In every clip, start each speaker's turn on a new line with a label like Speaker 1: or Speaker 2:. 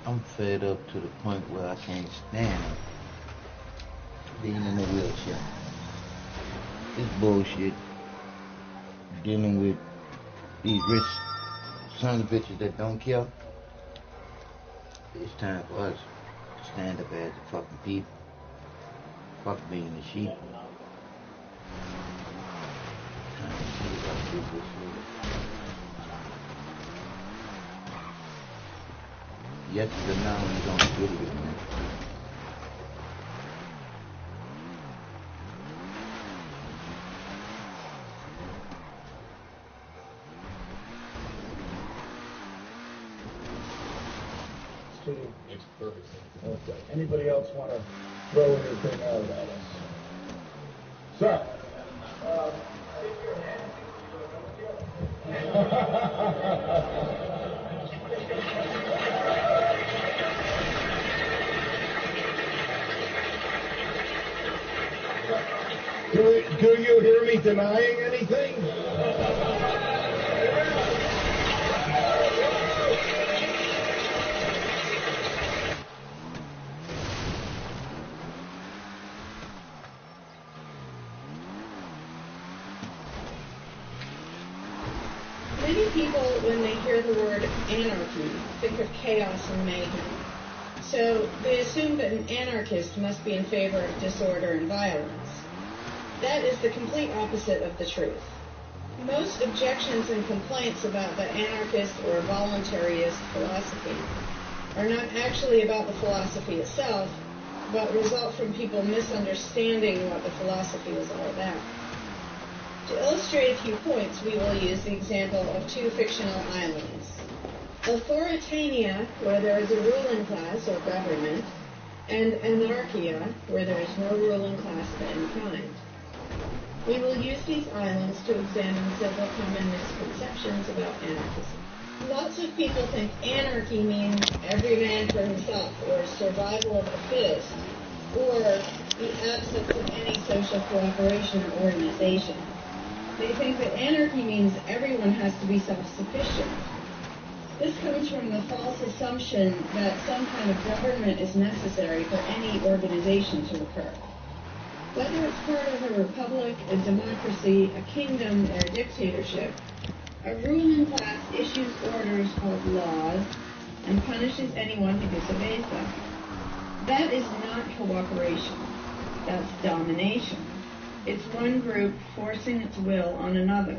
Speaker 1: I'm fed up to the point where I can't stand being in a wheelchair. It's bullshit dealing with these rich sons of bitches that don't care. It's time for us to stand up as the fucking people. Fuck being the sheep. Time to see about this shit. Yes is a noun, you don't deal with it, man.
Speaker 2: Makes perfect sense. Okay. Anybody else want to throw anything out at us? Sir. Do you hear me denying anything?
Speaker 3: Many people, when they hear the word anarchy, think of chaos and mayhem. So they assume that an anarchist must be in favor of disorder and violence. That is the complete opposite of the truth. Most objections and complaints about the anarchist or voluntarist philosophy are not actually about the philosophy itself, but result from people misunderstanding what the philosophy is all about. To illustrate a few points, we will use the example of two fictional islands. Authoritania, where there is a ruling class or government, and anarchia, where there is no ruling class of any kind. We will use these islands to examine several common misconceptions about anarchism. Lots of people think anarchy means every man for himself, or survival of the fittest, or the absence of any social cooperation or organization. They think that anarchy means everyone has to be self-sufficient. This comes from the false assumption that some kind of government is necessary for any organization to occur. Whether it's part of a republic, a democracy, a kingdom, or a dictatorship, a ruling class issues orders called laws and punishes anyone who disobeys them. That is not cooperation. That's domination. It's one group forcing its will on another.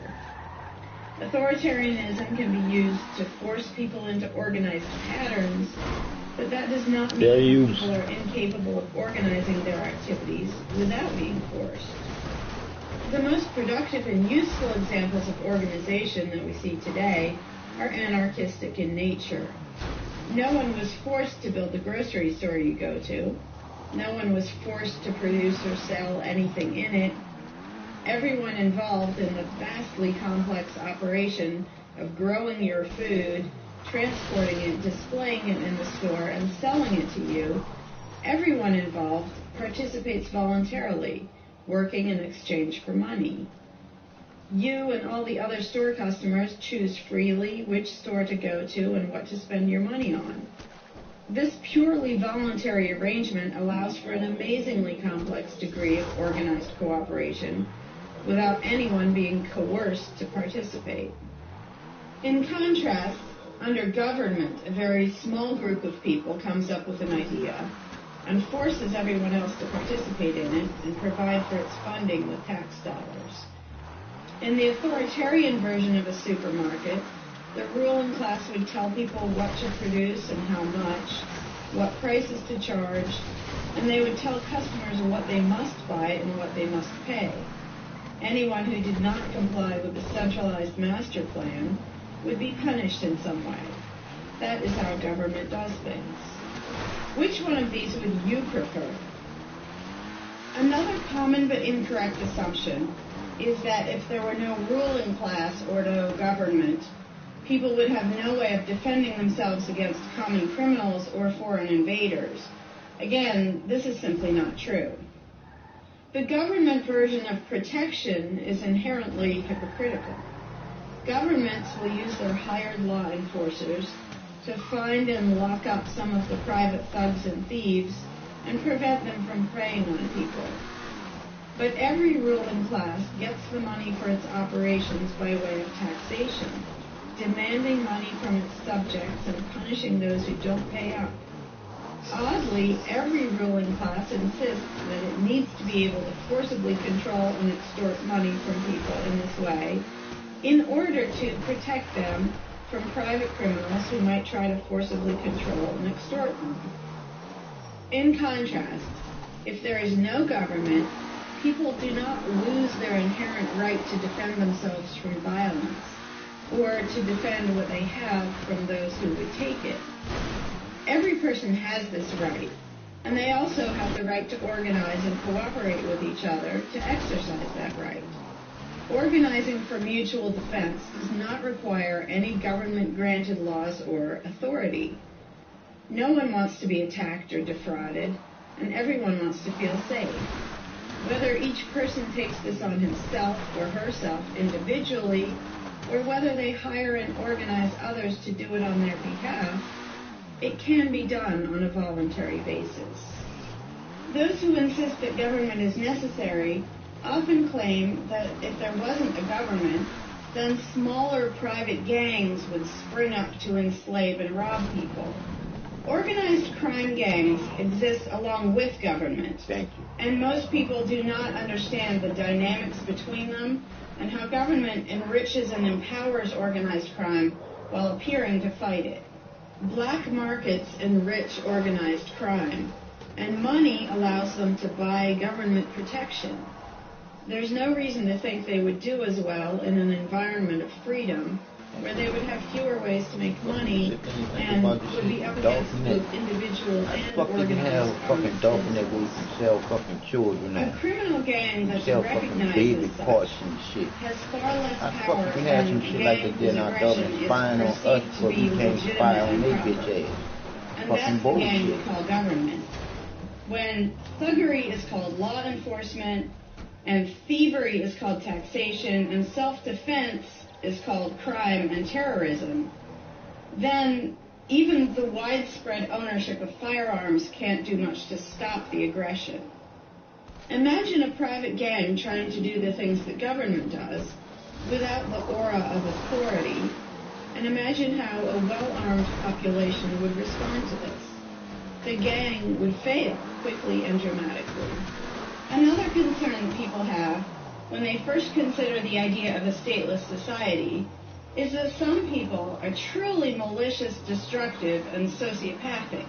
Speaker 3: Authoritarianism can be used to force people into organized patterns, but that does not mean that people are incapable of organizing their activities without being forced. The most productive and useful examples of organization that we see today are anarchistic in nature. No one was forced to build the grocery store you go to. No one was forced to produce or sell anything in it. Everyone involved in the vastly complex operation of growing your food, transporting it, displaying it in the store, and selling it to you, everyone involved participates voluntarily, working in exchange for money. You and all the other store customers choose freely which store to go to and what to spend your money on. This purely voluntary arrangement allows for an amazingly complex degree of organized cooperation without anyone being coerced to participate. In contrast, under government, a very small group of people comes up with an idea and forces everyone else to participate in it and provide for its funding with tax dollars. In the authoritarian version of a supermarket, the ruling class would tell people what to produce and how much, what prices to charge, and they would tell customers what they must buy and what they must pay. Anyone who did not comply with the centralized master plan would be punished in some way. That is how government does things. Which one of these would you prefer? Another common but incorrect assumption is that if there were no ruling class or no government, people would have no way of defending themselves against common criminals or foreign invaders. Again, this is simply not true. The government version of protection is inherently hypocritical. Governments will use their hired law enforcers to find and lock up some of the private thugs and thieves and prevent them from preying on people. But every ruling class gets the money for its operations by way of taxation, demanding money from its subjects and punishing those who don't pay up. Oddly, every ruling class insists that it needs to be able to forcibly control and extort money from people in this way in order to protect them from private criminals who might try to forcibly control and extort them. In contrast, if there is no government, people do not lose their inherent right to defend themselves from violence or to defend what they have from those who would take it. Every person has this right, and they also have the right to organize and cooperate with each other to exercise that right. Organizing for mutual defense does not require any government-granted laws or authority. No one wants to be attacked or defrauded, and everyone wants to feel safe. Whether each person takes this on himself or herself individually, or whether they hire and organize others to do it on their behalf, it can be done on a voluntary basis. Those who insist that government is necessary often claim that if there wasn't a government, then smaller private gangs would spring up to enslave and rob people. Organized crime gangs exist along with government.
Speaker 1: Thank you.
Speaker 3: And most people do not understand the dynamics between them and how government enriches and empowers organized crime while appearing to fight it. Black markets enrich organized crime, and money allows them to buy government protection. There's no reason to think they would do as well in an environment of freedom, where they would have fewer ways to make money and would be up against both individual and organized
Speaker 1: have a fucking dolphin that we can sell fucking children
Speaker 3: A
Speaker 1: now.
Speaker 3: criminal gang that's
Speaker 1: Sell fucking
Speaker 3: recognized
Speaker 1: baby
Speaker 3: as such
Speaker 1: parts and shit.
Speaker 3: has far less
Speaker 1: I
Speaker 3: power
Speaker 1: fucking have
Speaker 3: than
Speaker 1: some
Speaker 3: a
Speaker 1: shit like
Speaker 3: gang
Speaker 1: that there in our
Speaker 3: whose
Speaker 1: government
Speaker 3: aggression
Speaker 1: spying on
Speaker 3: is
Speaker 1: us,
Speaker 3: perceived to
Speaker 1: but we
Speaker 3: be
Speaker 1: can't spy on
Speaker 3: legitimate
Speaker 1: their
Speaker 3: and
Speaker 1: bitch ass.
Speaker 3: And
Speaker 1: Fucking
Speaker 3: that's the gang we
Speaker 1: bullshit.
Speaker 3: call government. When thuggery is called law enforcement, and thievery is called taxation, and self-defense is called crime and terrorism, then even the widespread ownership of firearms can't do much to stop the aggression. Imagine a private gang trying to do the things that government does without the aura of authority, and imagine how a well-armed population would respond to this. The gang would fail quickly and dramatically. Another concern people have when they first consider the idea of a stateless society is that some people are truly malicious, destructive, and sociopathic.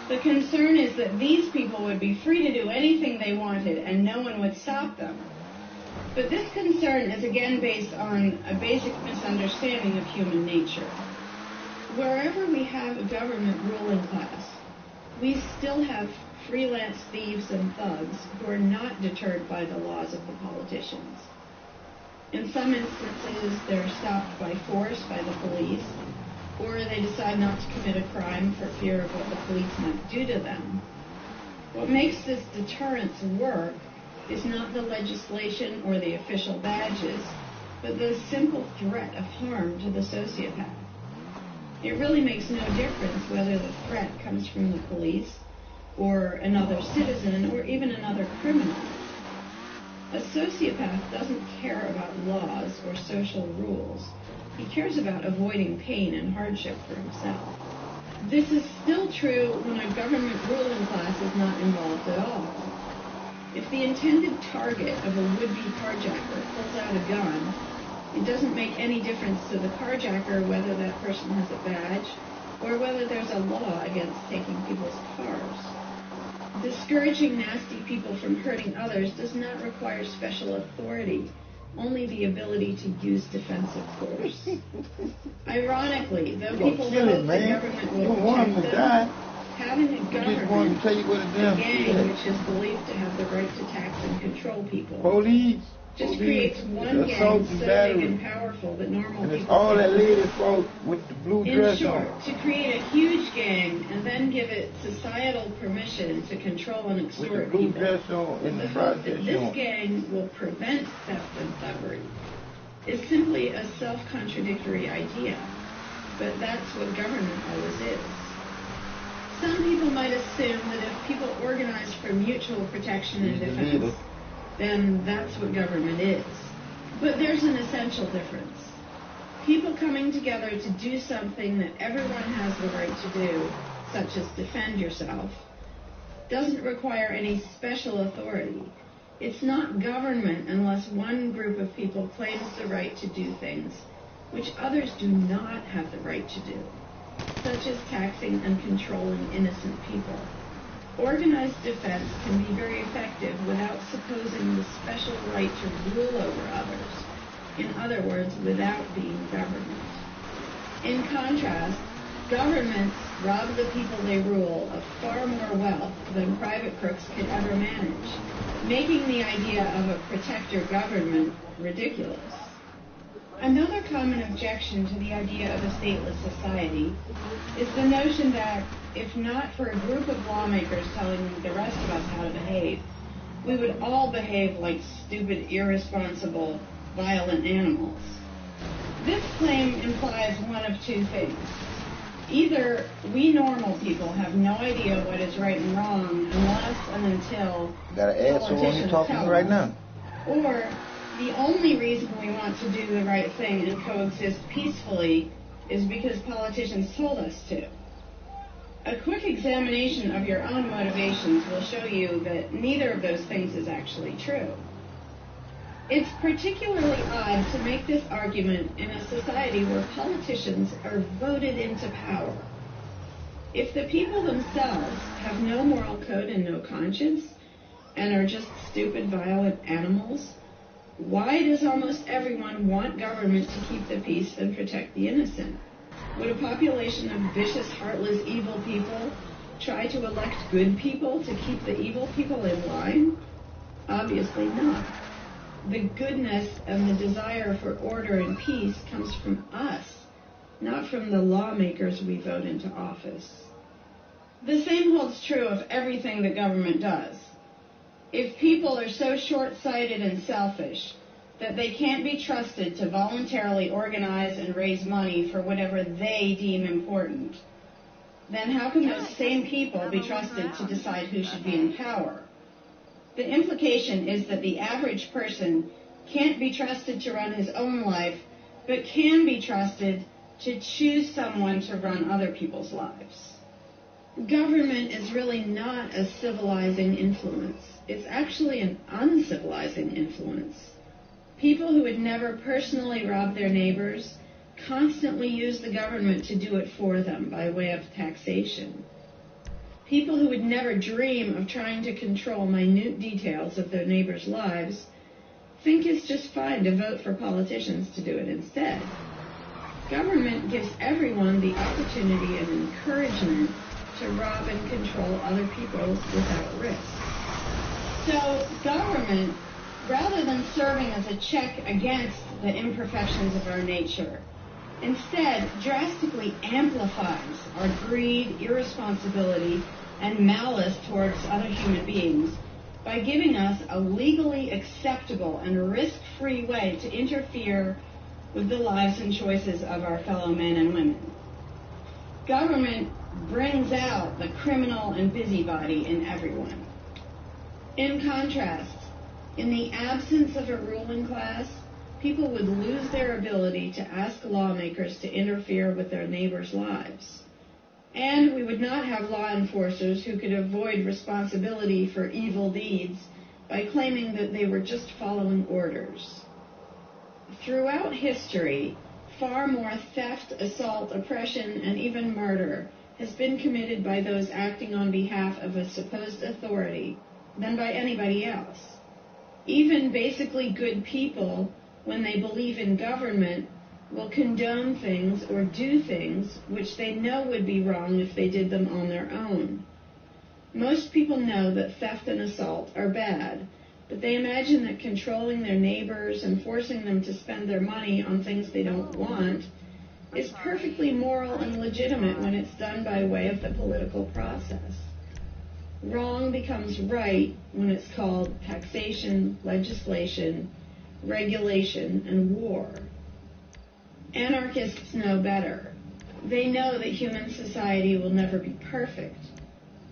Speaker 3: The concern is that these people would be free to do anything they wanted and no one would stop them. But this concern is again based on a basic misunderstanding of human nature. Wherever we have a government ruling class, we still have freelance thieves and thugs who are not deterred by the laws of the politicians. In some instances, they're stopped by force by the police, or they decide not to commit a crime for fear of what the police might do to them. What makes this deterrence work is not the legislation or the official badges, but the simple threat of harm to the sociopath. It really makes no difference whether the threat comes from the police, or another citizen, or even another criminal. A sociopath doesn't care about laws or social rules. He cares about avoiding pain and hardship for himself. This is still true when a government ruling class is not involved at all. If the intended target of a would-be carjacker pulls out a gun, it doesn't make any difference to the carjacker whether that person has a badge or whether there's a law against taking people's cars. Discouraging nasty people from hurting others does not require special authority, only the ability to use defensive force. Ironically, though people hope the government will protect them, having a government, a gang which is believed to have the right to tax and control people, just creates one gang so big and powerful that normal people...
Speaker 1: It's all that lady folk with the blue dress on.
Speaker 3: In short, to create a huge gang and then give it societal permission to control and extort people, with the hope that this gang will prevent theft and thuggery, is simply a self-contradictory idea. but that's what government always is. Some people might assume that if people organize for mutual protection and defense, then that's what government is. But there's an essential difference. People coming together to do something that everyone has the right to do, such as defend yourself, doesn't require any special authority. It's not government unless one group of people claims the right to do things which others do not have the right to do, such as taxing and controlling innocent people. Organized defense can be very effective without supposing the special right to rule over others. In other words, without being government. In contrast, governments rob the people they rule of far more wealth than private crooks could ever manage, making the idea of a protector government ridiculous. Another common objection to the idea of a stateless society is the notion that, if not for a group of lawmakers telling the rest of us how to behave, we would all behave like stupid, irresponsible, violent animals. This claim implies one of two things. Either we normal people have no idea what is right and wrong unless and until politicians tell us,
Speaker 1: right now.
Speaker 3: or the only reason we want to do the right thing and coexist peacefully is because politicians told us to. A quick examination of your own motivations will show you that neither of those things is actually true. It's particularly odd to make this argument in a society where politicians are voted into power. If the people themselves have no moral code and no conscience, and are just stupid, violent animals, why does almost everyone want government to keep the peace and protect the innocent? Would a population of vicious, heartless, evil people try to elect good people to keep the evil people in line? Obviously not. The goodness and the desire for order and peace comes from us, not from the lawmakers we vote into office. The same holds true of everything that government does. If people are so short-sighted and selfish that they can't be trusted to voluntarily organize and raise money for whatever they deem important, then how can those same people be trusted to decide who should be in power? The implication is that the average person can't be trusted to run his own life, but can be trusted to choose someone to run other people's lives. Government is really not a civilizing influence. It's actually an uncivilizing influence. People who would never personally rob their neighbors constantly use the government to do it for them by way of taxation. People who would never dream of trying to control minute details of their neighbors' lives think it's just fine to vote for politicians to do it instead. Government gives everyone the opportunity and encouragement to rob and control other people without risk. So government, rather than serving as a check against the imperfections of our nature, instead drastically amplifies our greed, irresponsibility, and malice towards other human beings by giving us a legally acceptable and risk-free way to interfere with the lives and choices of our fellow men and women. Government brings out the criminal and busybody in everyone. In contrast, in the absence of a ruling class, people would lose their ability to ask lawmakers to interfere with their neighbors' lives. And we would not have law enforcers who could avoid responsibility for evil deeds by claiming that they were just following orders. Throughout history, far more theft, assault, oppression, and even murder has been committed by those acting on behalf of a supposed authority than by anybody else. Even basically good people, when they believe in government, will condone things or do things which they know would be wrong if they did them on their own. Most people know that theft and assault are bad, but they imagine that controlling their neighbors and forcing them to spend their money on things they don't want is perfectly moral and legitimate when it's done by way of the political process. Wrong becomes right when it's called taxation, legislation, regulation, and war. Anarchists know better. They know that human society will never be perfect,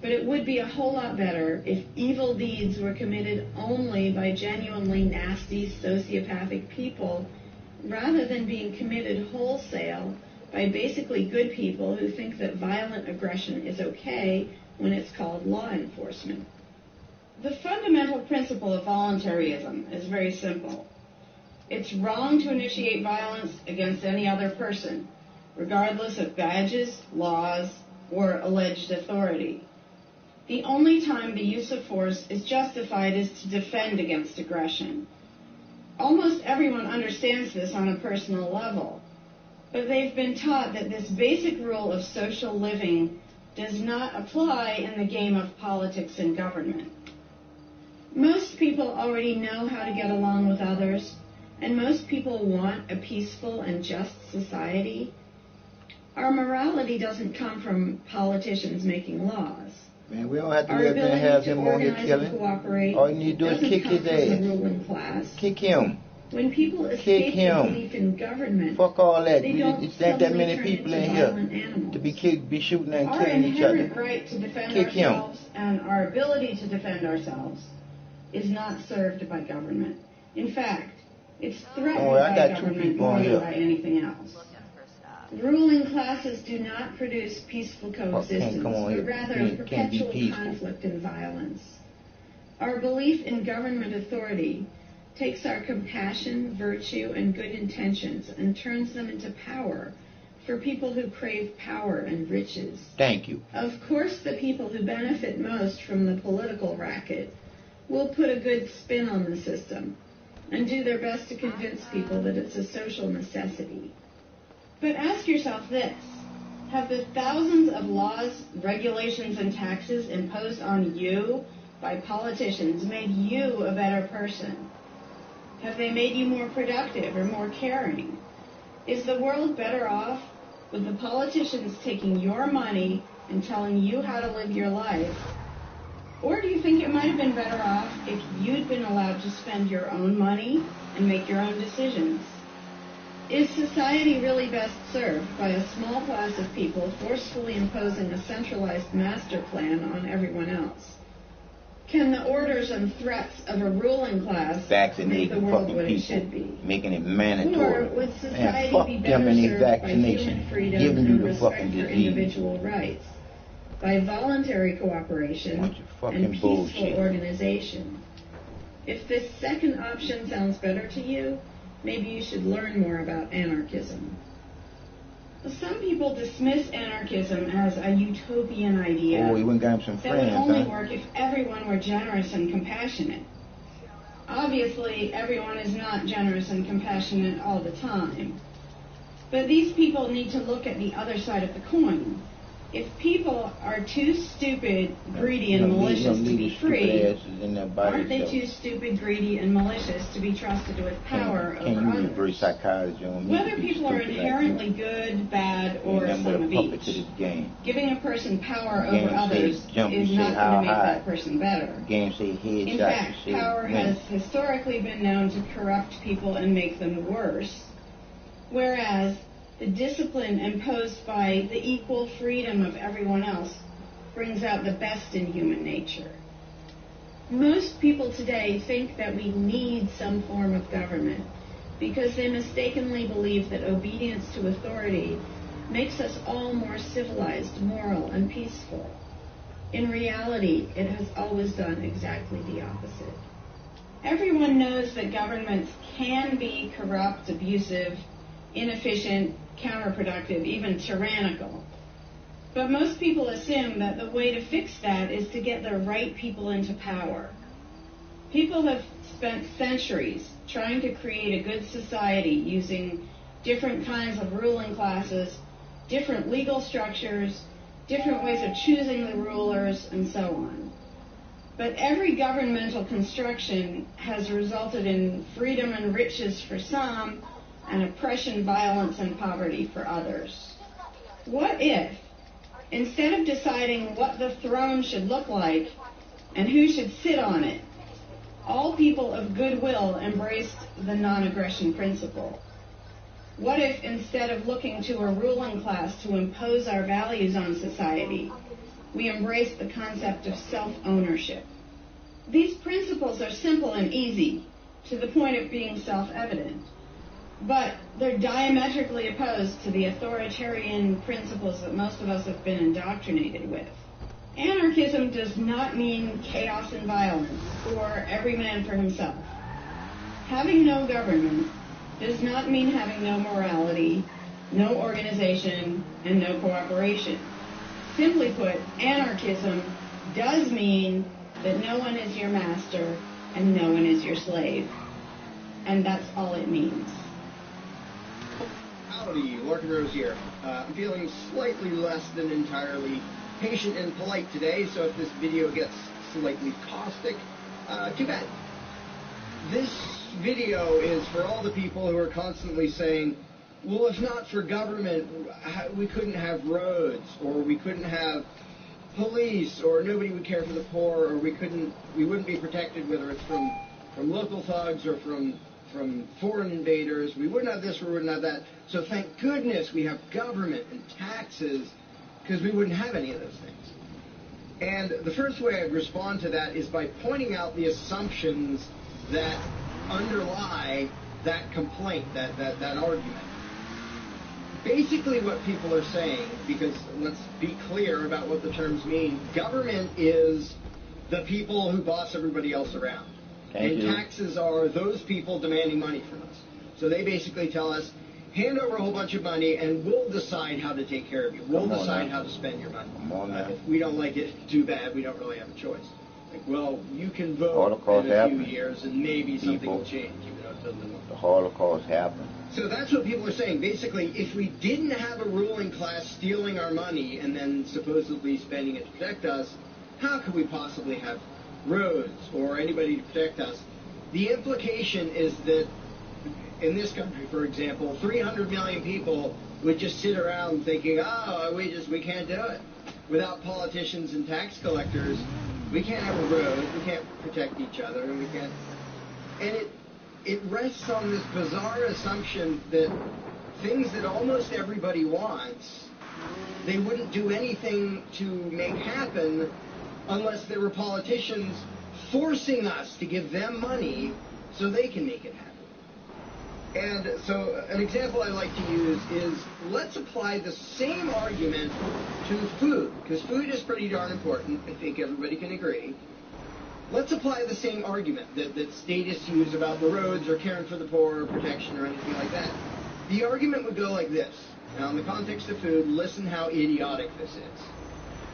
Speaker 3: but it would be a whole lot better if evil deeds were committed only by genuinely nasty, sociopathic people, rather than being committed wholesale by basically good people who think that violent aggression is okay when it's called law enforcement. The fundamental principle of voluntarism is very simple. It's wrong to initiate violence against any other person, regardless of badges, laws, or alleged authority. The only time the use of force is justified is to defend against aggression. Almost everyone understands this on a personal level, but they've been taught that this basic rule of social living does not apply in the game of politics and government. Most people already know how to get along with others, and most people want a peaceful and just society. Our morality doesn't come from politicians making laws.
Speaker 1: Man, we don't have to live and have him on here killing. All you need to do is kick his ass. Kick him.
Speaker 3: When people escape their belief in government,
Speaker 1: fuck all that.
Speaker 3: They don't
Speaker 1: It's not that many
Speaker 3: turn
Speaker 1: people
Speaker 3: into
Speaker 1: in
Speaker 3: violent
Speaker 1: here
Speaker 3: animals.
Speaker 1: to be shooting and
Speaker 3: Our
Speaker 1: killing each other.
Speaker 3: inherent right to defend
Speaker 1: Kick him.
Speaker 3: ourselves and our ability to defend ourselves is not served by government. In fact, it's threatened
Speaker 1: I
Speaker 3: by
Speaker 1: got two
Speaker 3: government
Speaker 1: people
Speaker 3: more
Speaker 1: on
Speaker 3: than
Speaker 1: here.
Speaker 3: by anything else. Ruling classes do not produce peaceful coexistence,
Speaker 1: come on here.
Speaker 3: but rather
Speaker 1: Can't be
Speaker 3: perpetual
Speaker 1: peaceful.
Speaker 3: conflict and violence. Our belief in government authority takes our compassion, virtue, and good intentions and turns them into power for people who crave power and riches.
Speaker 1: Thank you.
Speaker 3: Of course, the people who benefit most from the political racket will put a good spin on the system and do their best to convince people that it's a social necessity. But ask yourself this: have the thousands of laws, regulations, and taxes imposed on you by politicians made you a better person? Have they made you more productive or more caring? Is the world better off with the politicians taking your money and telling you how to live your life? Or do you think it might have been better off if you'd been allowed to spend your own money and make your own decisions? Is society really best served by a small class of people forcefully imposing a centralized master plan on everyone else? Can the orders and threats of a ruling class make the world what it should be?
Speaker 1: Making it mandatory.
Speaker 3: Or would society
Speaker 1: fuck
Speaker 3: be
Speaker 1: them
Speaker 3: better
Speaker 1: and their
Speaker 3: served by
Speaker 1: vaccination.
Speaker 3: human freedom
Speaker 1: Giving you
Speaker 3: and
Speaker 1: the
Speaker 3: respect
Speaker 1: fucking
Speaker 3: for
Speaker 1: disease.
Speaker 3: individual rights, by voluntary cooperation
Speaker 1: Bunch of fucking
Speaker 3: and peaceful
Speaker 1: bullshit.
Speaker 3: organization? If this second option sounds better to you, maybe you should learn more about anarchism. Some people dismiss anarchism as a utopian idea
Speaker 1: Oh, he went and got him some
Speaker 3: that would
Speaker 1: friends,
Speaker 3: only
Speaker 1: huh?
Speaker 3: work if everyone were generous and compassionate. Obviously, everyone is not generous and compassionate all the time. But these people need to look at the other side of the coin. If people are too stupid, greedy, and malicious to be free, aren't they too stupid, greedy, and malicious to be trusted with power over
Speaker 1: Can you
Speaker 3: others?
Speaker 1: reverse psychology on me?
Speaker 3: Whether people are inherently good, bad, or some of
Speaker 1: puppet to
Speaker 3: each,
Speaker 1: this game.
Speaker 3: giving a person power
Speaker 1: Game
Speaker 3: over
Speaker 1: say
Speaker 3: others
Speaker 1: jump, you
Speaker 3: is
Speaker 1: say
Speaker 3: not
Speaker 1: how
Speaker 3: going to make
Speaker 1: high.
Speaker 3: that person better.
Speaker 1: Game say headshot.
Speaker 3: In fact,
Speaker 1: you say
Speaker 3: power
Speaker 1: win.
Speaker 3: has historically been known to corrupt people and make them worse, whereas the discipline imposed by the equal freedom of everyone else brings out the best in human nature. Most people today think that we need some form of government because they mistakenly believe that obedience to authority makes us all more civilized, moral, and peaceful. In reality, it has always done exactly the opposite. Everyone knows that governments can be corrupt, abusive, inefficient, counterproductive, even tyrannical. But most people assume that the way to fix that is to get the right people into power. People have spent centuries trying to create a good society using different kinds of ruling classes, different legal structures, different ways of choosing the rulers, and so on. But every governmental construction has resulted in freedom and riches for some, and oppression, violence, and poverty for others. What if, instead of deciding what the throne should look like and who should sit on it, all people of goodwill embraced the non-aggression principle? What if, instead of looking to a ruling class to impose our values on society, we embrace the concept of self-ownership? These principles are simple and easy, to the point of being self-evident, but they're diametrically opposed to the authoritarian principles that most of us have been indoctrinated with. Anarchism does not mean chaos and violence, or every man for himself. Having no government does not mean having no morality, no organization, and no cooperation. Simply put, anarchism does mean that no one is your master and no one is your slave. And that's all it means.
Speaker 4: Howdy, Larkin Rose here. I'm feeling slightly less than entirely patient and polite today, so if this video gets slightly caustic, too bad. This video is for all the people who are constantly saying, well, if not for government, we couldn't have roads, or we couldn't have police, or nobody would care for the poor, or we wouldn't be protected, whether it's from local thugs or from foreign invaders. We wouldn't have this, we wouldn't have that. So thank goodness we have government and taxes, because we wouldn't have any of those things. And the first way I'd respond to that is by pointing out the assumptions that underlie that complaint, that argument. Basically what people are saying, because let's be clear about what the terms mean, government is the people who boss everybody else around. And taxes are those people demanding money from us. So they basically tell us, hand over a whole bunch of money and we'll decide how to take care of you. We'll decide how to spend your money. If we don't like it, too bad, we don't really have a choice. Like, well, you can vote in a few years and maybe something will change. Even though it doesn't look.
Speaker 1: The Holocaust happened.
Speaker 4: So that's what people are saying. Basically, if we didn't have a ruling class stealing our money and then supposedly spending it to protect us, how could we possibly have roads or anybody to protect us? The implication is that in this country, for example, 300 million people would just sit around thinking, oh, we can't do it. Without politicians and tax collectors, we can't have a road, we can't protect each other, and we can't. And it rests on this bizarre assumption that things that almost everybody wants, they wouldn't do anything to make happen unless there were politicians forcing us to give them money so they can make it happen. And so an example I like to use is, let's apply the same argument to food, because food is pretty darn important. I think everybody can agree. Let's apply the same argument that statists use about the roads or caring for the poor or protection or anything like that. The argument would go like this. Now, in the context of food, listen how idiotic this is.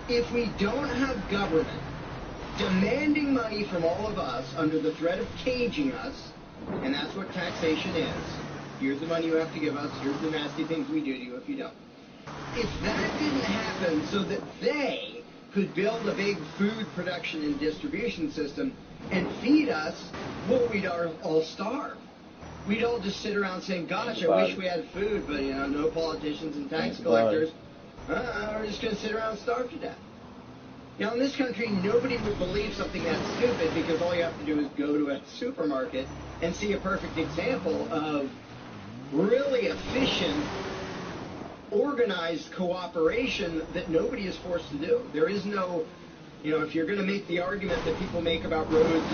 Speaker 4: If we don't have government demanding money from all of us under the threat of caging us, and that's what taxation is. Here's the money you have to give us. Here's the nasty things we do to you if you don't. If that didn't happen so that they could build a big food production and distribution system and feed us, well, we'd all starve. We'd all just sit around saying, gosh, I wish we had food, but, no politicians and tax collectors. We're just going to sit around and starve to death. Now, in this country, nobody would believe something that stupid, because all you have to do is go to a supermarket and see a perfect example of really efficient, organized cooperation that nobody is forced to do. There is no, if you're going to make the argument that people make about roads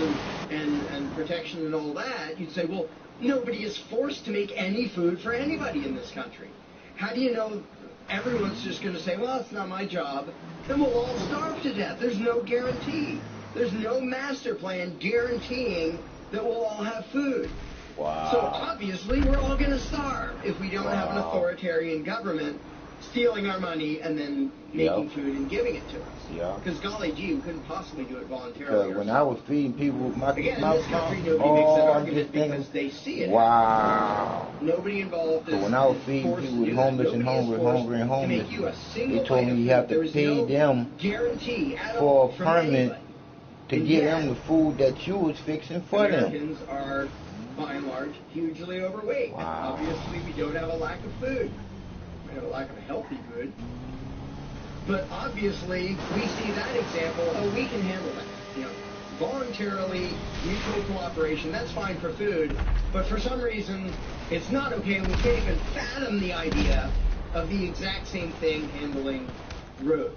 Speaker 4: and protection and all that, you'd say, well, nobody is forced to make any food for anybody in this country. How do you know everyone's just going to say, well, it's not my job? Then we'll all starve to death. There's no guarantee. There's no master plan guaranteeing that we'll all have food.
Speaker 1: Wow.
Speaker 4: So obviously we're all going to starve if we don't have an authoritarian government stealing our money and then making food and giving it to us.
Speaker 1: Yeah.
Speaker 4: Because golly gee, we couldn't possibly do it voluntarily.
Speaker 1: When I was feeding people with my
Speaker 4: Again, in this country, nobody makes that argument because they see it.
Speaker 1: Wow.
Speaker 4: Nobody involved is
Speaker 1: So when I was feeding people with homeless and hungry and homeless, they told me you have to pay them for a permit to get them the food that you was fixing for them.
Speaker 4: Americans are, by and large, hugely overweight.
Speaker 1: Wow.
Speaker 4: Obviously, we don't have a lack of food. We have a lack of healthy food. But obviously, we see that example, we can handle that. voluntarily mutual cooperation. That's fine for food, but for some reason it's not okay, and we can't even fathom the idea of the exact same thing handling roads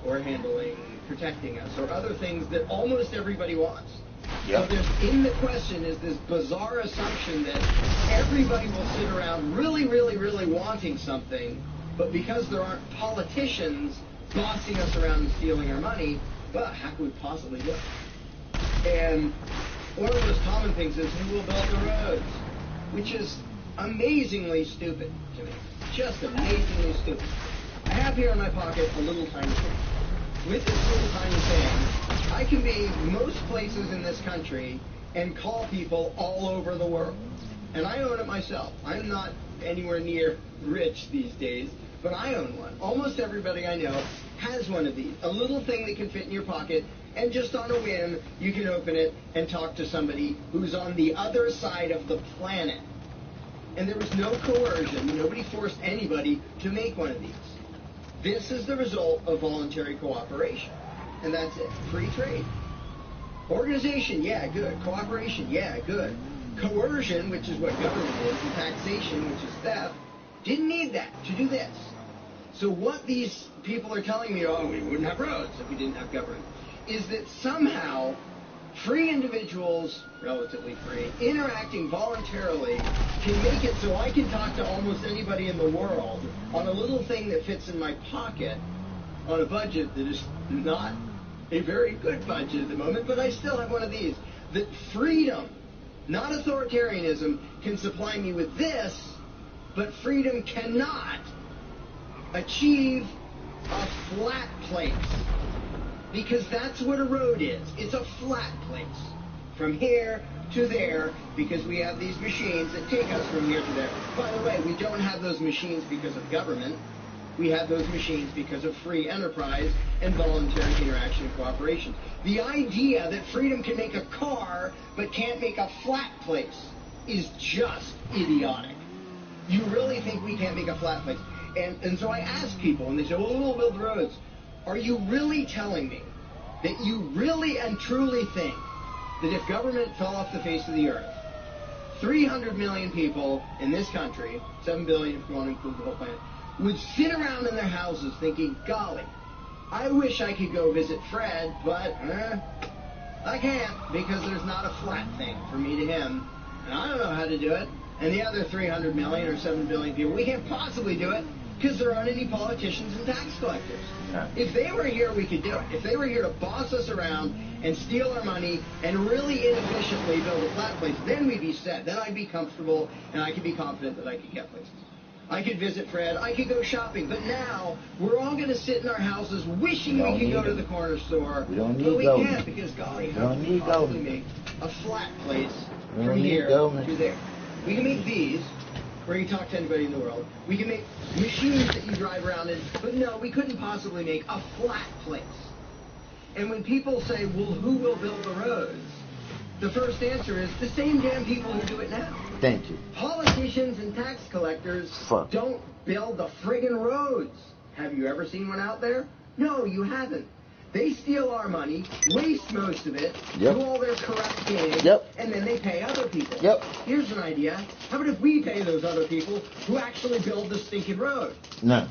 Speaker 4: or handling protecting us or other things that almost everybody wants.
Speaker 1: Yep.
Speaker 4: So there's, in the question is this bizarre assumption that everybody will sit around really, really, really wanting something, but because there aren't politicians bossing us around and stealing our money, well, how could we possibly do it? And one of the most common things is who will build the roads, which is amazingly stupid to me. Just amazingly stupid. I have here in my pocket a little tiny thing. With this little tiny thing, I can be most places in this country and call people all over the world. And I own it myself. I'm not anywhere near rich these days, but I own one. Almost everybody I know has one of these. A little thing that can fit in your pocket, and just on a whim, you can open it and talk to somebody who's on the other side of the planet. And there was no coercion. Nobody forced anybody to make one of these. This is the result of voluntary cooperation. And that's it. Free trade. Organization, yeah, good. Cooperation, yeah, good. Coercion, which is what government is, and taxation, which is theft, didn't need that to do this. So what these people are telling me, oh, we wouldn't have roads if we didn't have government, is that somehow free individuals, relatively free, interacting voluntarily can make it so I can talk to almost anybody in the world on a little thing that fits in my pocket on a budget that is not a very good budget at the moment, but I still have one of these. That freedom, not authoritarianism, can supply me with this, but freedom cannot achieve a flat place. Because that's what a road is. It's a flat place. From here to there, because we have these machines that take us from here to there. By the way, we don't have those machines because of government. We have those machines because of free enterprise and voluntary interaction and cooperation. The idea that freedom can make a car but can't make a flat place is just idiotic. You really think we can't make a flat place? And so I ask people, and they say, well, we'll build roads. Are you really telling me that you really and truly think that if government fell off the face of the earth, 300 million people in this country, 7 billion if you want to include the whole planet, would sit around in their houses thinking, golly, I wish I could go visit Fred, but I can't because there's not a flat thing for me to him, and I don't know how to do it. And the other 300 million or 7 billion people, we can't possibly do it because there aren't any politicians and tax collectors.
Speaker 1: Yeah.
Speaker 4: If they were here, we could do it. If they were here to boss us around and steal our money and really inefficiently build a flat place, then we'd be set. Then I'd be comfortable and I could be confident that I could get places. I could visit Fred. I could go shopping. But now we're all going to sit in our houses wishing we could go to the corner store.
Speaker 1: We
Speaker 4: but we can't because, golly, how can we possibly make a flat place from here to there? We can make these where you talk to anybody in the world. We can make machines that you drive around in. But no, we couldn't possibly make a flat place. And when people say, well, who will build the roads? The first answer is the same damn people who do it now.
Speaker 1: Thank you.
Speaker 4: Politicians and tax collectors don't build the friggin' roads. Have you ever seen one out there? No, you haven't. They steal our money, waste most of it, do all their corrupt games, and then they pay other people. Here's an idea. How about if we pay those other people who actually build the stinking road?
Speaker 1: No.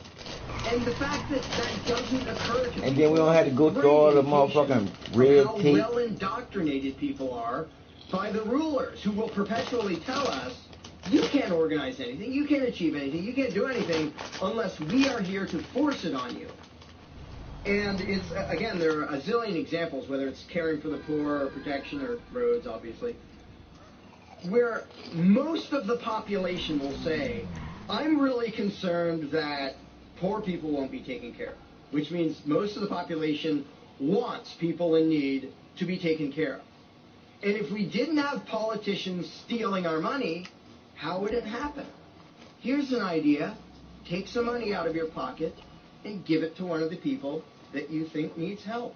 Speaker 4: And the fact that that doesn't occur to people.
Speaker 1: And then we don't have to go through all the motherfucking red tape.
Speaker 4: How well indoctrinated people are by the rulers who will perpetually tell us, you can't organize anything, you can't achieve anything, you can't do anything unless we are here to force it on you. And it's, again, there are a zillion examples, whether it's caring for the poor or protection or roads, obviously, where most of the population will say, I'm really concerned that poor people won't be taken care of, which means most of the population wants people in need to be taken care of. And if we didn't have politicians stealing our money, how would it happen? Here's an idea. Take some money out of your pocket and give it to one of the people that you think needs help.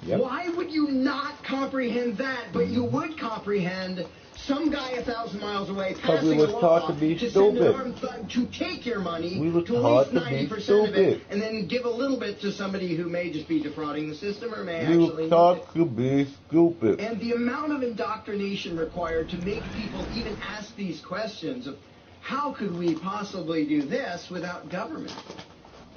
Speaker 4: Why would you not comprehend that, but you would comprehend some guy 1,000 miles away
Speaker 1: Because
Speaker 4: passing
Speaker 1: we was
Speaker 4: a
Speaker 1: taught
Speaker 4: law
Speaker 1: to be
Speaker 4: send an
Speaker 1: stupid.
Speaker 4: armed thug to take your money,
Speaker 1: We was
Speaker 4: to
Speaker 1: taught
Speaker 4: waste
Speaker 1: to be
Speaker 4: 90% of it,
Speaker 1: stupid.
Speaker 4: and then give a little bit to somebody who may just be defrauding the system or may
Speaker 1: We
Speaker 4: actually
Speaker 1: was
Speaker 4: need it.
Speaker 1: taught to be stupid.
Speaker 4: And the amount of indoctrination required to make people even ask these questions of how could we possibly do this without government?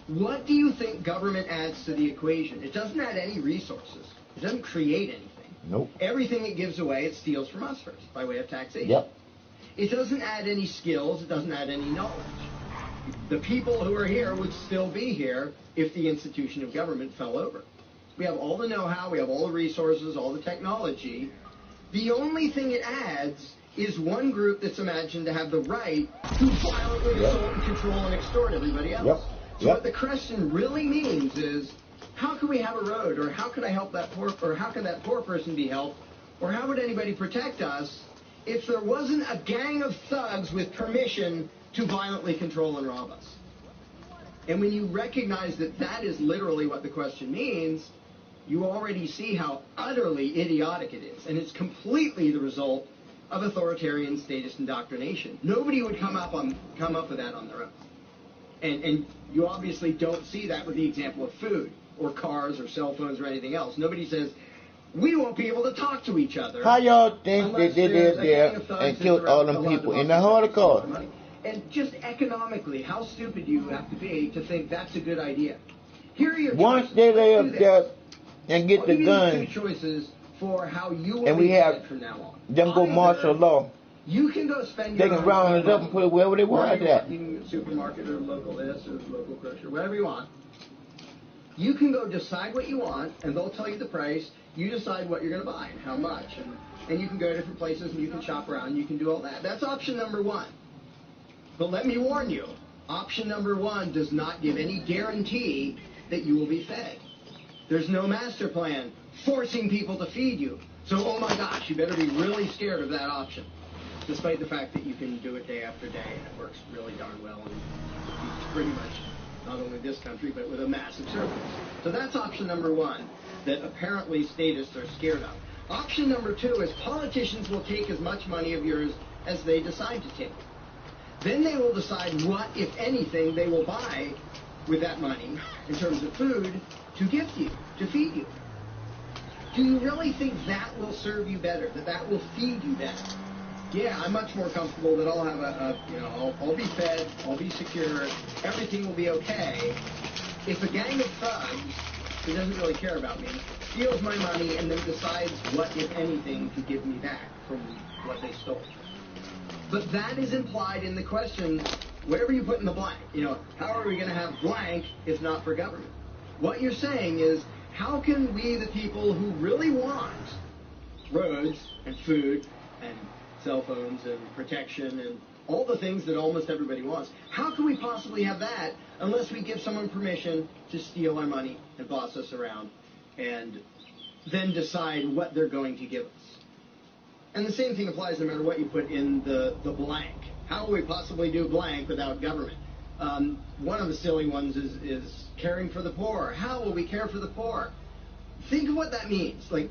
Speaker 4: What do you think government adds to the equation? It doesn't add any resources. It doesn't create anything.
Speaker 1: Nope.
Speaker 4: Everything it gives away, it steals from us first by way of taxation.
Speaker 1: Yep.
Speaker 4: It doesn't add any skills. It doesn't add any knowledge. The people who are here would still be here if the institution of government fell over. We have all the know-how. We have all the resources, all the technology. The only thing it adds is one group that's imagined to have the right to violently assault and control and extort everybody else.
Speaker 1: Yep.
Speaker 4: So what the question really means is, how can we have a road, or how can I help that poor, or how can that poor person be helped, or how would anybody protect us if there wasn't a gang of thugs with permission to violently control and rob us? And when you recognize that that is literally what the question means, you already see how utterly idiotic it is, and it's completely the result of authoritarian statist indoctrination. Nobody would come up with that on their own. And you obviously don't see that with the example of food or cars or cell phones or anything else. Nobody says, we won't be able to talk to each other.
Speaker 1: How y'all think they
Speaker 4: unless
Speaker 1: did
Speaker 4: there's
Speaker 1: it
Speaker 4: a
Speaker 1: there
Speaker 4: gang of thugs
Speaker 1: and
Speaker 4: that's
Speaker 1: killed all
Speaker 4: around
Speaker 1: them
Speaker 4: allowed
Speaker 1: people
Speaker 4: to
Speaker 1: in the
Speaker 4: rob
Speaker 1: Holocaust?
Speaker 4: money? And just economically, how stupid do you have to be to think that's a good idea? Here are your
Speaker 1: Once
Speaker 4: choices.
Speaker 1: they lay
Speaker 4: Let's
Speaker 1: up
Speaker 4: do
Speaker 1: there
Speaker 4: this.
Speaker 1: and get
Speaker 4: I'll
Speaker 1: the
Speaker 4: give you these
Speaker 1: gun,
Speaker 4: two choices for how you will
Speaker 1: and we
Speaker 4: be
Speaker 1: have
Speaker 4: fed from now on.
Speaker 1: them go
Speaker 4: Either
Speaker 1: martial law,
Speaker 4: you can go spend
Speaker 1: they
Speaker 4: your
Speaker 1: can
Speaker 4: own
Speaker 1: round it up
Speaker 4: money
Speaker 1: and put it wherever they want
Speaker 4: wherever
Speaker 1: it
Speaker 4: you
Speaker 1: at.
Speaker 4: want. You can go to the supermarket or local this or local grocery, whatever you want. You can go decide what you want, and they'll tell you the price. You decide what you're going to buy and how much. And you can go to different places and you can shop around. You can do all that. That's option number one. But let me warn you, option number one does not give any guarantee that you will be fed. There's no master plan forcing people to feed you. So, oh my gosh, you better be really scared of that option, despite the fact that you can do it day after day, and it works really darn well, and it's pretty much not only this country, but with a massive surplus. So that's option number one, that apparently statists are scared of. Option number two is politicians will take as much money of yours as they decide to take. Then they will decide what, if anything, they will buy with that money in terms of food to give to you, to feed you. Do you really think that will serve you better, that will feed you better? Yeah, I'm much more comfortable that I'll have I'll be fed, I'll be secure, everything will be okay. If a gang of thugs who doesn't really care about me steals my money and then decides what, if anything, to give me back from what they stole. But that is implied in the question, whatever you put in the blank. How are we going to have blank if not for government? What you're saying is, how can we, the people who really want roads and food and cell phones and protection and all the things that almost everybody wants, how can we possibly have that unless we give someone permission to steal our money and boss us around and then decide what they're going to give us? And the same thing applies no matter what you put in the blank. How will we possibly do blank without government? One of the silly ones is caring for the poor. How will we care for the poor? Think of what that means. Like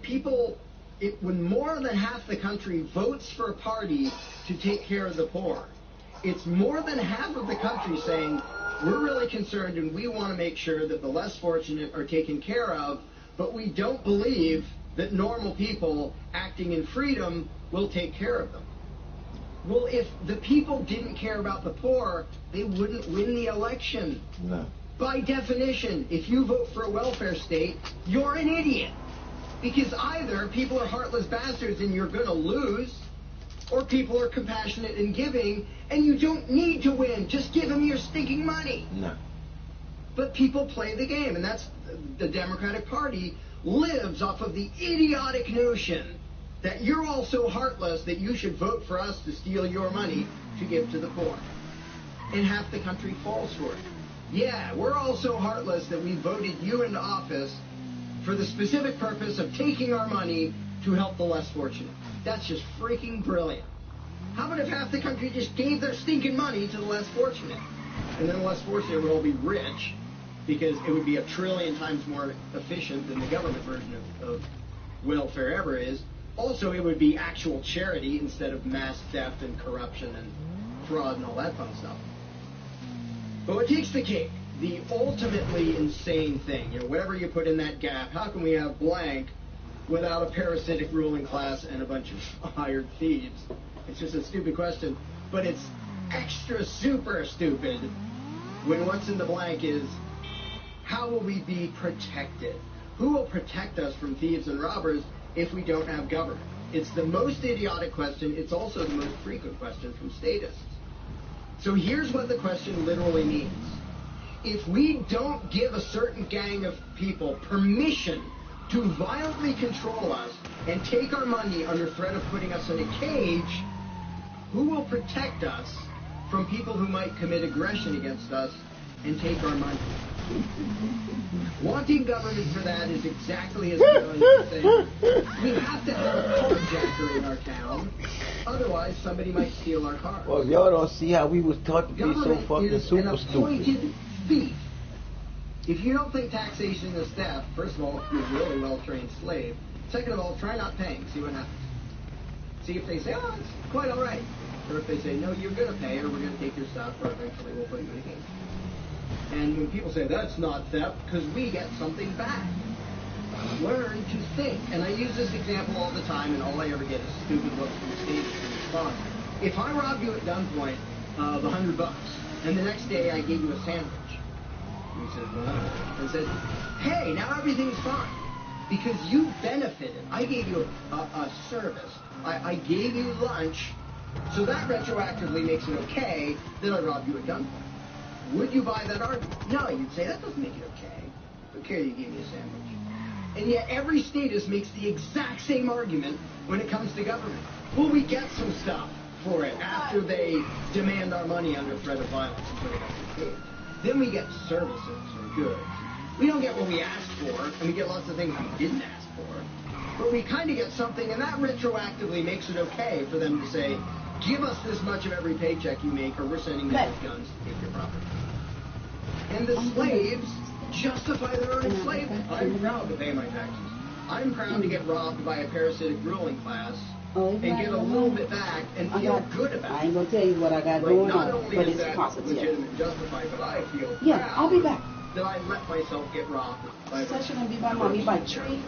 Speaker 4: when more than half the country votes for a party to take care of the poor, it's more than half of the country saying, we're really concerned and we want to make sure that the less fortunate are taken care of, but we don't believe that normal people acting in freedom will take care of them. Well, if the people didn't care about the poor, they wouldn't win the election.
Speaker 1: No.
Speaker 4: By definition, if you vote for a welfare state, you're an idiot. Because either people are heartless bastards and you're going to lose, or people are compassionate and giving, and you don't need to win. Just give them your stinking money.
Speaker 1: No.
Speaker 4: But people play the game, and that's the Democratic Party lives off of the idiotic notion that you're all so heartless that you should vote for us to steal your money to give to the poor. And half the country falls for it. Yeah, we're all so heartless that we voted you into office for the specific purpose of taking our money to help the less fortunate. That's just freaking brilliant. How about if half the country just gave their stinking money to the less fortunate? And then the less fortunate would all be rich, because it would be 1 trillion times more efficient than the government version of welfare ever is. Also, it would be actual charity instead of mass theft and corruption and fraud and all that fun stuff. But what takes the cake, the ultimately insane thing, whatever you put in that gap, how can we have blank without a parasitic ruling class and a bunch of hired thieves? It's just a stupid question, but it's extra super stupid when what's in the blank is, how will we be protected? Who will protect us from thieves and robbers if we don't have government? It's the most idiotic question. It's also the most frequent question from statists. So here's what the question literally means. If we don't give a certain gang of people permission to violently control us and take our money under threat of putting us in a cage, who will protect us from people who might commit aggression against us and take our money? Wanting government for that is exactly as good as saying we have to have a carjacker in our town, otherwise somebody might steal our car.
Speaker 1: Well, y'all don't see how we was taught to be so fucking
Speaker 4: is
Speaker 1: super
Speaker 4: an appointed
Speaker 1: stupid.
Speaker 4: thief. If you don't think taxation is theft, first of all, you're a really well-trained slave. Second of all, try not paying. See what happens. See if they say, oh, it's quite all right. Or if they say, no, you're going to pay, or we're going to take your stuff, or eventually we'll put you in a cage. And when people say, that's not theft, because we get something back. Learn to think. And I use this example all the time, and all I ever get is stupid looks from the stage in response. If I robbed you at gunpoint of $100, and the next day I gave you a sandwich, you said, well, and said, hey, now everything's fine, because you benefited. I gave you a service. I gave you lunch, so that retroactively makes it okay that I robbed you at gunpoint. Would you buy that argument? No, you'd say, that doesn't make it okay. Okay, you gave me a sandwich. And yet every statist makes the exact same argument when it comes to government. Well, we get some stuff for it after they demand our money under threat of violence and put it up in the cage. Then we get services or goods. We don't get what we asked for, and we get lots of things we didn't ask for. But we kind of get something, and that retroactively makes it okay for them to say, give us this much of every paycheck you make, or we're sending you those guns to take your property. And the slaves justify their own enslavement. I'm proud to pay my taxes. I'm proud to get robbed by a parasitic ruling class and get a little bit back and feel good about it.
Speaker 5: I ain't going to tell you what I got going on, but it's positive.
Speaker 4: Legitimate and justified, but I feel
Speaker 5: Yeah, I'll be back.
Speaker 4: that I let myself get robbed.
Speaker 5: Session going to be by mommy by tree,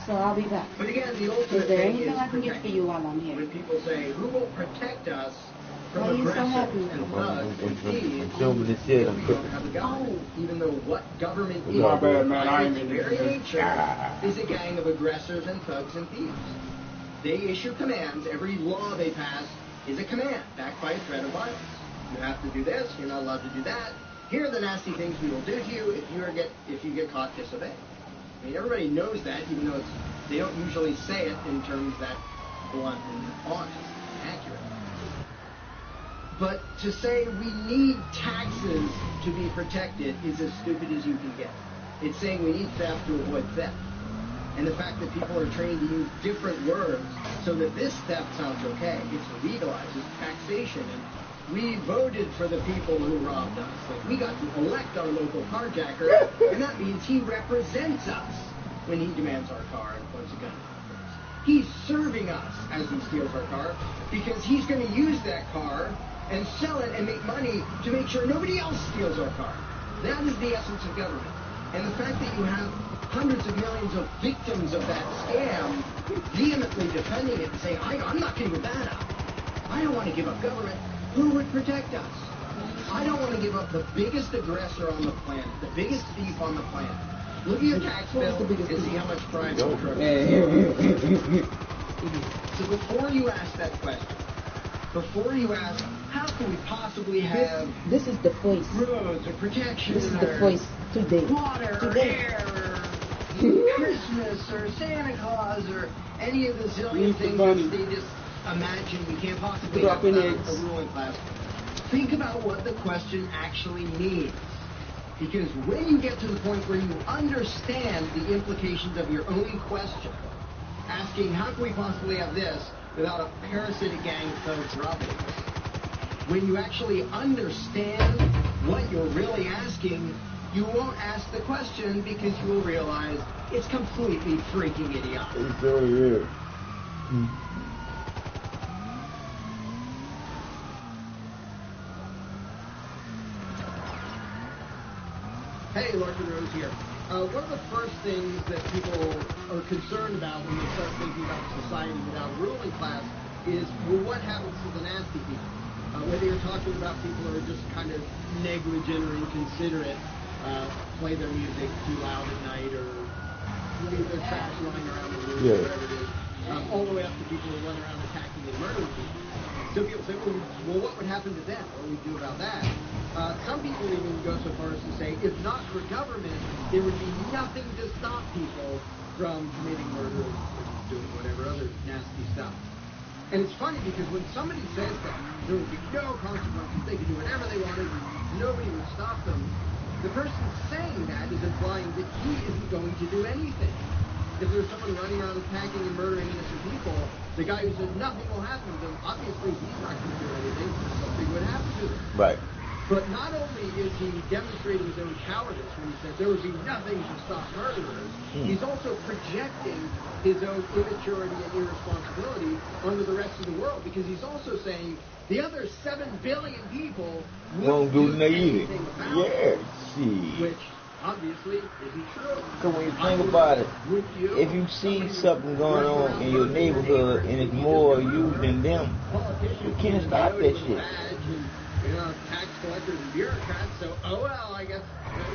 Speaker 5: so I'll be back.
Speaker 4: But again, the ultimate
Speaker 5: Is there
Speaker 4: thing
Speaker 5: anything
Speaker 4: is
Speaker 5: I can get for you while I'm here?
Speaker 4: when people say, who will protect us from
Speaker 5: Why are you so
Speaker 4: aggressors
Speaker 5: happy?
Speaker 4: and thugs and thieves?
Speaker 1: I'm filming this shit. I'm
Speaker 4: We don't
Speaker 1: cooking.
Speaker 4: have a government, even though what government is,
Speaker 1: My bad, man. I
Speaker 4: by
Speaker 1: ain't
Speaker 4: its
Speaker 1: mean to
Speaker 4: very
Speaker 1: do this.
Speaker 4: nature, is a gang of aggressors and thugs and thieves. They issue commands. Every law they pass is a command backed by a threat of violence. You have to do this. You're not allowed to do that. Here are the nasty things we will do to you if you get caught disobeying. I mean, everybody knows that, even though they don't usually say it in terms that blunt and honest and accurate. But to say we need taxes to be protected is as stupid as you can get. It's saying we need theft to avoid theft. And the fact that people are trained to use different words so that this theft sounds okay, it's legalized, it's taxation. And we voted for the people who robbed us. Like, we got to elect our local carjacker, and that means he represents us when he demands our car and points a gun at us. He's serving us as he steals our car because he's going to use that car and sell it and make money to make sure nobody else steals our car. That is the essence of government. And the fact that you have hundreds of millions of victims of that scam vehemently defending it and saying, I'm not going to give that up. I don't want to give up government. Who would protect us? I don't want to give up the biggest aggressor on the planet, the biggest thief on the planet. Look at your tax bill and see how much crime is occurring. So before you ask that question, before you ask, how can we possibly have
Speaker 5: This is the voice.
Speaker 4: roads or protection
Speaker 5: This is the
Speaker 4: or
Speaker 5: voice today.
Speaker 4: water or
Speaker 5: Today.
Speaker 4: air or Christmas or Santa Claus or any of the zillion things that they just imagine we can't possibly have
Speaker 5: Dropping
Speaker 4: without
Speaker 5: eggs.
Speaker 4: a ruling class. Think about what the question actually means. Because when you get to the point where you understand the implications of your own question, asking how can we possibly have this without a parasitic gang of thugs robbing us, when you actually understand what you're really asking, you won't ask the question because you will realize it's completely freaking idiotic.
Speaker 1: It's over here.
Speaker 4: Hey, Larkin Rose here. One of the first things that people are concerned about when they start thinking about society without a ruling class is, well, what happens to the nasty people? Whether you're talking about people who are just kind of negligent or inconsiderate, play their music too loud at night, or leave their trash lying around the room, or whatever it is, all the way up to people who run around attacking and murdering people. So people say, well, what would happen to them? What would we do about that? Some people even go so far as to say, if not for government, there would be nothing to stop people from committing murder or doing whatever other nasty stuff. And it's funny because when somebody says that there would be no consequences, they could do whatever they wanted, nobody would stop them, the person saying that is implying that he isn't going to do anything. If there's someone running around attacking and murdering innocent people, the guy who says nothing will happen to them, obviously he's not going to do anything, something would happen to them.
Speaker 1: Right.
Speaker 4: But not only is he demonstrating his own cowardice when he says there would be nothing to stop murderers, he's also projecting his own immaturity and irresponsibility onto the rest of the world, because he's also saying the other 7 billion people won't do anything about it. Which obviously isn't true.
Speaker 1: Because when you think about it, if you see something going on in your neighborhood and it's more you than them, you can't stop that shit.
Speaker 4: Tax collectors and bureaucrats, so, oh well, I guess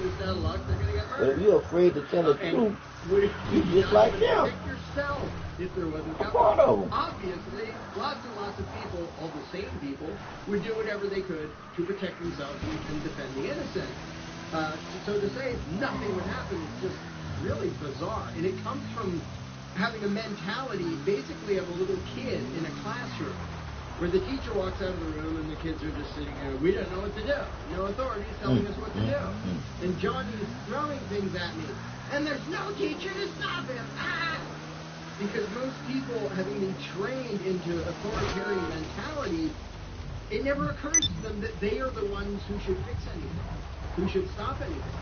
Speaker 4: it's out of luck, they're going to get murdered.
Speaker 1: But if you're afraid to tell the truth, you're just like them.
Speaker 4: Yourself, if there wasn't
Speaker 1: government.
Speaker 4: Obviously, lots and lots of people, all the same people, would do whatever they could to protect themselves and defend the innocent. So to say nothing would happen is just really bizarre. And it comes from having a mentality, basically, of a little kid in a classroom, where the teacher walks out of the room and the kids are just sitting there, we don't know what to do. No authority is telling us what to do. And Johnny is throwing things at me. And there's no teacher to stop him. Ah! Because most people, having been trained into authoritarian mentality, it never occurs to them that they are the ones who should fix anything, who should stop anything.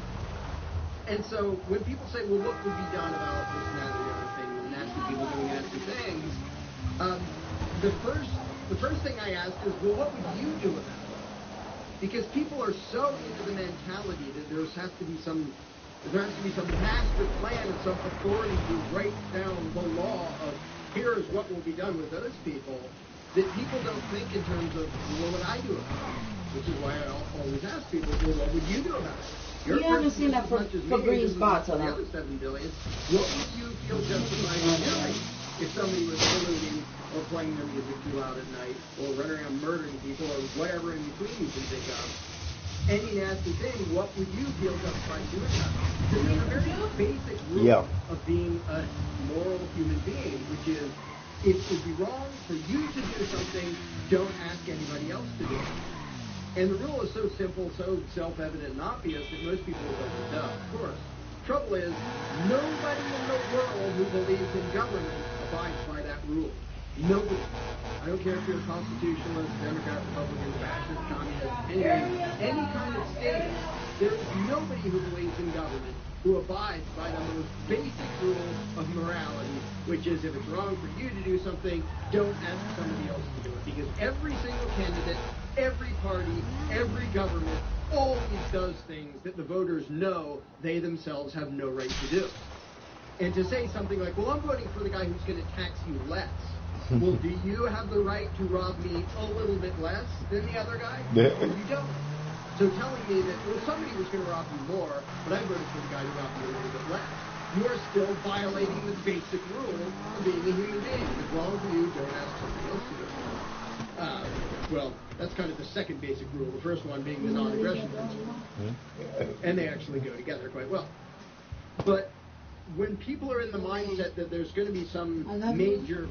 Speaker 4: And so when people say, well, what would be done about this and that or the other thing, and nasty people doing nasty things, the first thing I ask is, well, what would you do about it? Because people are so into the mentality that there has to be some master plan and some authority to write down the law of here's what will be done with those people, that people don't think in terms of, well, what would I do about it? Which is why I always ask people, well, what would you do about it?
Speaker 5: You haven't seen that for green spots or
Speaker 4: the
Speaker 5: not.
Speaker 4: other 7 billion. What would you feel justified in doing if somebody was polluting or playing their music too loud at night, or running around murdering people, or whatever in between you can think of? Any nasty thing, what would you feel justified doing about it? Because there's a very basic rule of being a moral human being, which is, it would be wrong for you to do something, don't ask anybody else to do it. And the rule is so simple, so self-evident and obvious that most people don't know, of course. Trouble is, nobody in the world who believes in government abides by that rule. Nobody. I don't care if you're a constitutionalist, Democrat, Republican, fascist, communist, any kind of state. There is nobody who believes in government who abides by the most basic rule of morality, which is if it's wrong for you to do something, don't ask somebody else to do it. Because every single candidate, every party, every government always does things that the voters know they themselves have no right to do. And to say something like, well, I'm voting for the guy who's going to tax you less. Well, do you have the right to rob me a little bit less than the other guy?
Speaker 1: Yeah.
Speaker 4: You don't. So telling me that, well, somebody was going to rob you more, but I voted for the guy who robbed you a little bit less, you are still violating the basic rule of being a human being. If it's wrong for you, don't ask somebody else to do it. Well, that's kind of the second basic rule. The first one being the non-aggression principle. And they actually go together quite well. But when people are in the mindset that there's going to be some major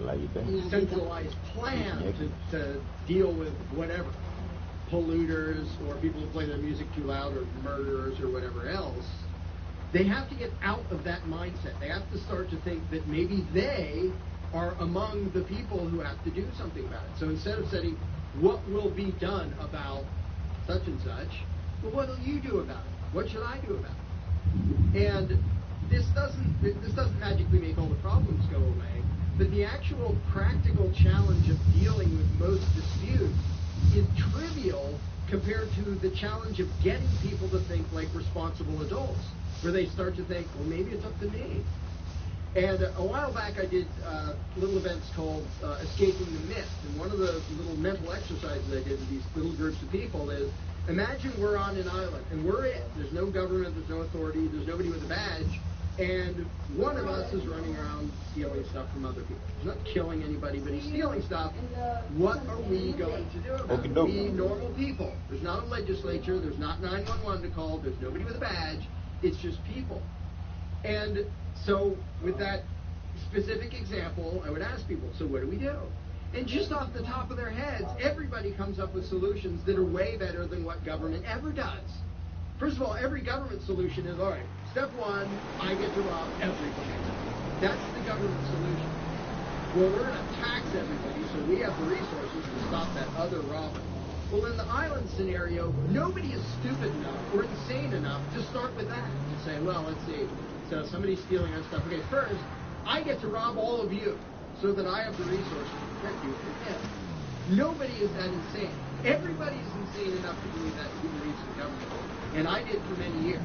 Speaker 4: centralized plan to deal with whatever, polluters or people who play their music too loud or murderers or whatever else, they have to get out of that mindset. They have to start to think that maybe they are among the people who have to do something about it. So instead of saying, what will be done about such and such, well, what will you do about it? What should I do about it? And this doesn't magically make all the problems go away, But the actual practical challenge of dealing with most disputes is trivial compared to the challenge of getting people to think like responsible adults, where they start to think, well, maybe it's up to me. And a while back I did little events called Escaping the Mist. And one of the little mental exercises I did with these little groups of people is, imagine we're on an island, and we're it. There's no government, there's no authority, there's nobody with a badge, and one of us is running around stealing stuff from other people. He's not killing anybody, but he's stealing stuff. What are we going to do about it? We normal people. There's not a legislature, there's not 911 to call, there's nobody with a badge, it's just people. And so with that specific example, I would ask people, so what do we do? And just off the top of their heads, everybody comes up with solutions that are way better than what government ever does. First of all, every government solution is, all right, step one, I get to rob everybody. That's the government solution. Well, we're going to tax everybody so we have the resources to stop that other robbing. Well, in the island scenario, nobody is stupid enough or insane enough to start with that. To say, well, let's see, so somebody's stealing our stuff. Okay, first, I get to rob all of you so that I have the resources to protect you from him. Nobody is that insane. Everybody is insane enough to believe that human reach the government. And I did for many years.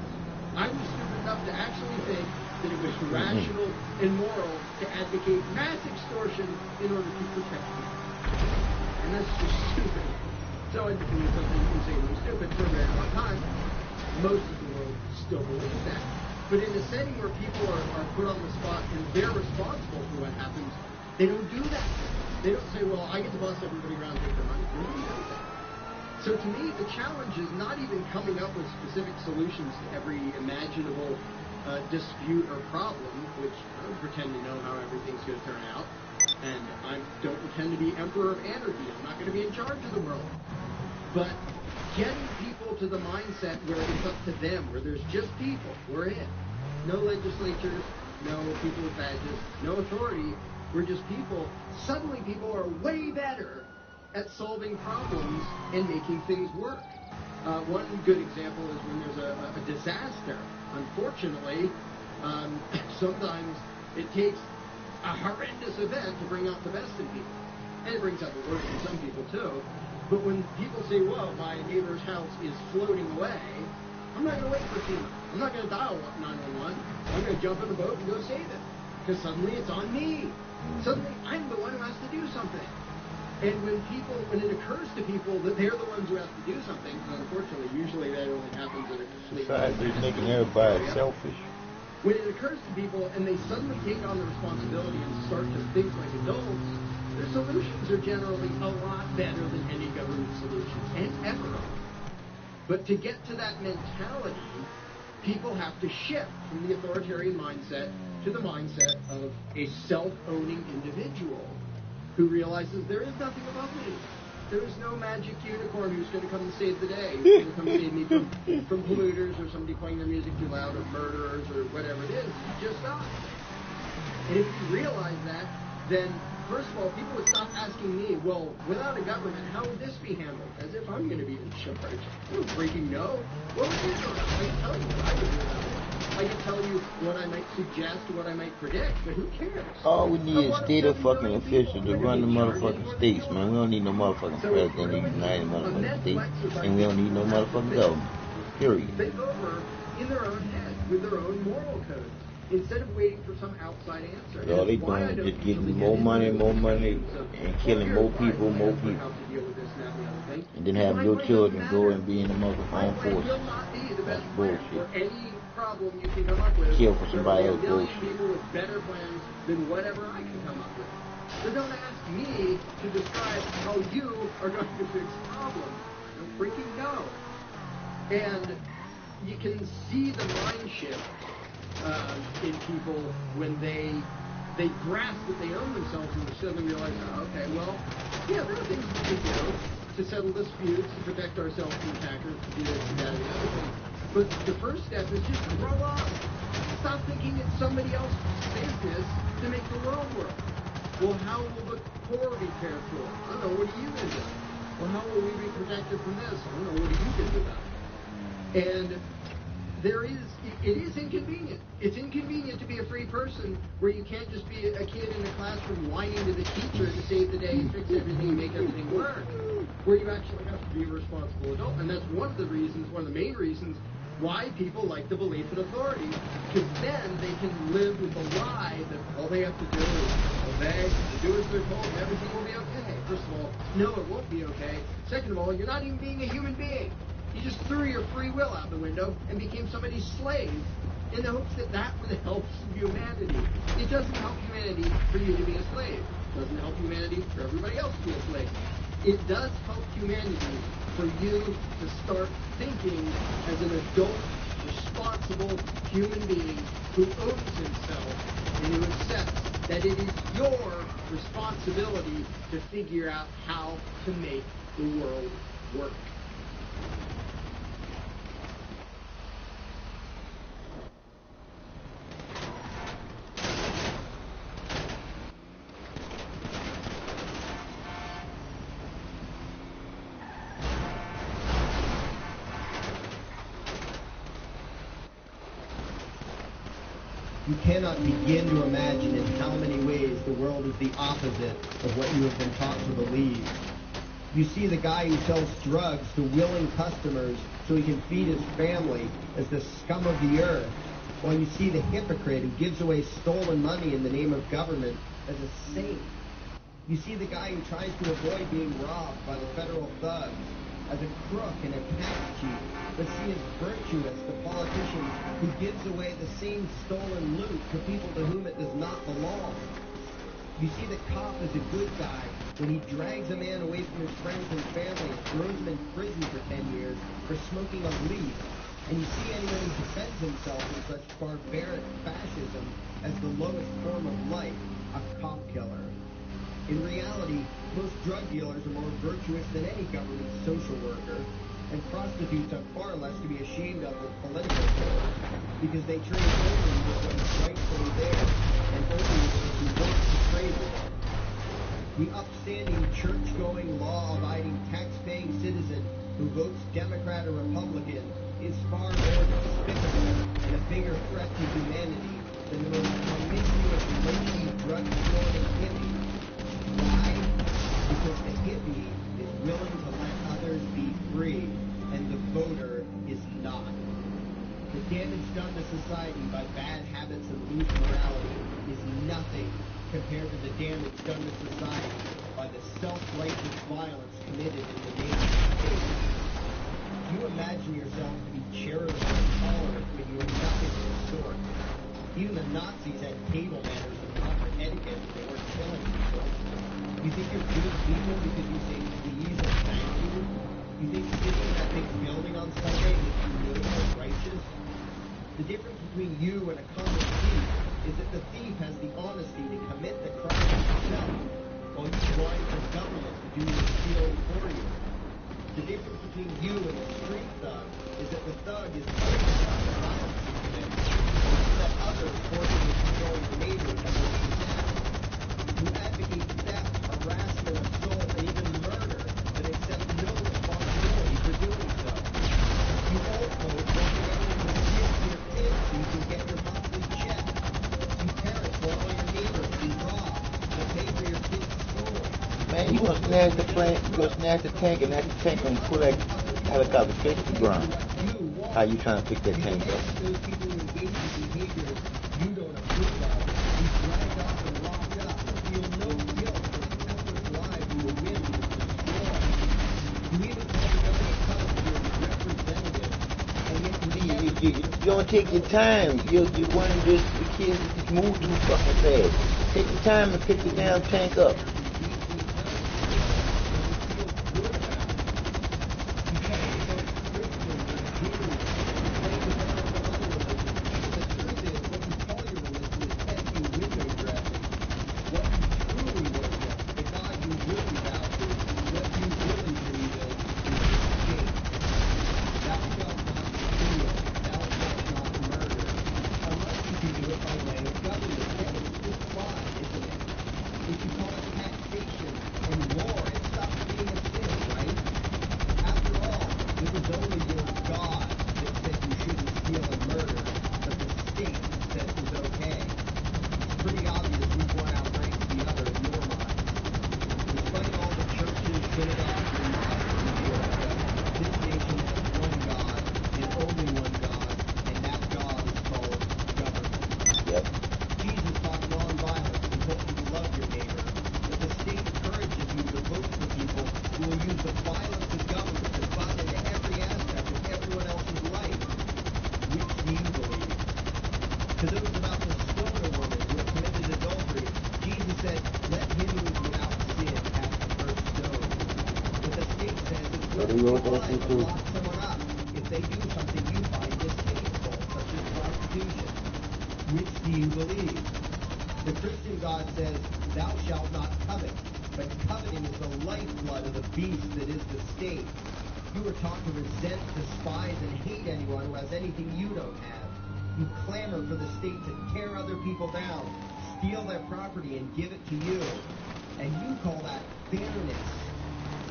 Speaker 4: I was stupid enough to actually think that it was rational and moral to advocate mass extortion in order to protect people. And that's just stupid. So I believed something insanely stupid for a very long time. Most of the world still believes that. But in a setting where people are put on the spot and they're responsible for what happens, they don't do that. They don't say, well, I get to boss everybody around and take their money. Nobody does that. So to me, the challenge is not even coming up with specific solutions to every imaginable dispute or problem, which I don't pretend to know how everything's going to turn out. And I don't pretend to be emperor of anarchy. I'm not going to be in charge of the world. But getting people to the mindset where it's up to them, where there's just people, we're it. No legislatures, no people with badges, no authority, we're just people. Suddenly people are way better at solving problems and making things work. One good example is when there's a disaster. Unfortunately, sometimes it takes a horrendous event to bring out the best in people. And it brings out the worst in some people too. But when people say, well, my neighbor's house is floating away, I'm not going to wait for FEMA. I'm not going to dial 911. I'm going to jump in the boat and go save it. Because suddenly it's on me. Suddenly I'm the one who has to do something. And when it occurs to people that they're the ones who have to do something, unfortunately, usually that only happens at a complete...
Speaker 1: Society's making everybody selfish.
Speaker 4: When it occurs to people and they suddenly take on the responsibility and start to think like adults, their solutions are generally a lot better than any government solutions, and ever are. But to get to that mentality, people have to shift from the authoritarian mindset to the mindset of a self-owning individual who realizes there is nothing above me. There is no magic unicorn who's going to come and save the day, who's going to come save me from polluters or somebody playing their music too loud or murderers or whatever it is. It's just us. And if you realize that, then first of all, people would stop asking me, well, without a government, how would this be handled? As if I'm going to be in charge. You freaking know. What would you do? I can tell you what I would do about it. I can tell you what I might suggest, what I might predict, but who cares?
Speaker 1: All we need is state fucking officials to run the motherfucking states, man. We don't need no motherfucking president of the United motherfucking States. And we don't need no motherfucking government. Period.
Speaker 4: Think over in their own head with their own moral codes instead of waiting for some outside answer.
Speaker 1: All they doing is just getting more money, and killing more people. And then having your children go and be in the motherfucking armed forces. That's bullshit.
Speaker 4: Problem you can come up with.
Speaker 1: Kill for somebody else bullshit.
Speaker 4: People with better plans than whatever I can come up with. So don't ask me to describe how you are going to fix problems. I don't freaking know. And you can see the mind shift in people when they grasp that they own themselves and they suddenly realize, oh, okay, well, yeah, there are things we can do to settle disputes, to protect ourselves from attackers, to do this and that and the other thing. But the first step is just grow up. Stop thinking it's somebody else's business to make the world work. Well, how will the poor be cared for? I don't know, what are you going to do? Well, how will we be protected from this? I don't know, what are you going to do about it? And it is inconvenient. It's inconvenient to be a free person. lesson where you can't just be a kid in a classroom whining to the teacher to save the day, fix everything, make everything work. Where you actually have to be a responsible adult. And that's one of the main reasons why people like the belief in authority. Because then they can live with the lie that all they have to do is obey, do as they're told, and everything will be okay. First of all, no, it won't be okay. Second of all, you're not even being a human being. You just threw your free will out the window and became somebody's slave in the hopes that that would help humanity. It doesn't help humanity for you to be a slave. It doesn't help humanity for everybody else to be a slave. It does help humanity for you to start thinking as an adult, responsible human being who owns himself and who accepts that it is your responsibility to figure out how to make the world work.
Speaker 6: You cannot begin to imagine in how many ways the world is the opposite of what you have been taught to believe. You see the guy who sells drugs to willing customers so he can feed his family as the scum of the earth, while you see the hypocrite who gives away stolen money in the name of government as a saint. You see the guy who tries to avoid being robbed by the federal thugs as a crook and a tax cheat, but see as virtuous the politician who gives away the same stolen loot to people to whom it does not belong. You see the cop as a good guy when he drags a man away from his friends and family and throws him in prison for 10 years for smoking a leaf. And you see anyone who defends himself in such barbaric fascism as the lowest form of life, a cop killer. In reality, most drug dealers are more virtuous than any government social worker, and prostitutes have far less to be ashamed of with political killers, because they trade only with what is rightfully theirs, and only with those who want to trade with it. The upstanding, church-going, law-abiding, tax-paying citizen who votes Democrat or Republican is far more despicable and a bigger threat to humanity than the most promiscuous, lazy, drug-snorting hippie. Why? Because the hippie is willing to let others be free, and the voter is not. The damage done to society by bad habits and loose morality is nothing compared to the damage done to society by the self-righteous violence committed in the name of the state. You imagine yourself to be charitable and tolerant when you are nothing of the sort. Even the Nazis had table manners and proper etiquette when they weren't killing people. You think you're good people because you say please and thank you? You think sitting in that big building on Sunday makes you good or righteous? The difference between you and a common thief is that the thief has the honesty to commit the crime himself, while you rely on government to do the stealing for you. The difference between you and a street thug is that the thug is focused on the violence he commits, that others forcing to control your neighbors and what you have. You advocate theft, harassment, assault, and even murder, but accept no responsibility for doing so. You also want everyone to kiss your kids so you can get your monthly check. You parents want all your neighbors to be robbed to pay for your kids' school.
Speaker 1: Man, you gonna snatch the plane, you gonna snatch the tank, and that tank gonna pull that helicopter straight to the ground. How you trying to pick that tank up?
Speaker 6: Those people who engage in behaviors you don't approve of, be dragged off and locked up, feel no guilt for the countless lives you will win to destroy. You even call the government cops to your representatives, and yet
Speaker 1: You don't take your time. You want to just, the kids just move too fucking fast. Take your time and pick the damn tank up.
Speaker 6: If you call it
Speaker 1: Yep.
Speaker 6: Jesus taught nonviolence and told you to love your neighbor. But the state encourages you to vote for people who will use the violence of government to butt into every aspect of everyone else's life. Which do you believe? To those about the stoner woman who had committed adultery, Jesus said, let him who is without sin cast the first stone. But the state says it's worth your life to lock someone up if they do something you find distasteful, such as prostitution. Which do you believe? The Christian God says, thou shalt not covet, but coveting is the lifeblood of the beast that is the state. You are taught to resent, despise, and hate anyone who has anything you don't have. You clamor for the state to tear other people down, steal their property, and give it to you. And you call that fairness.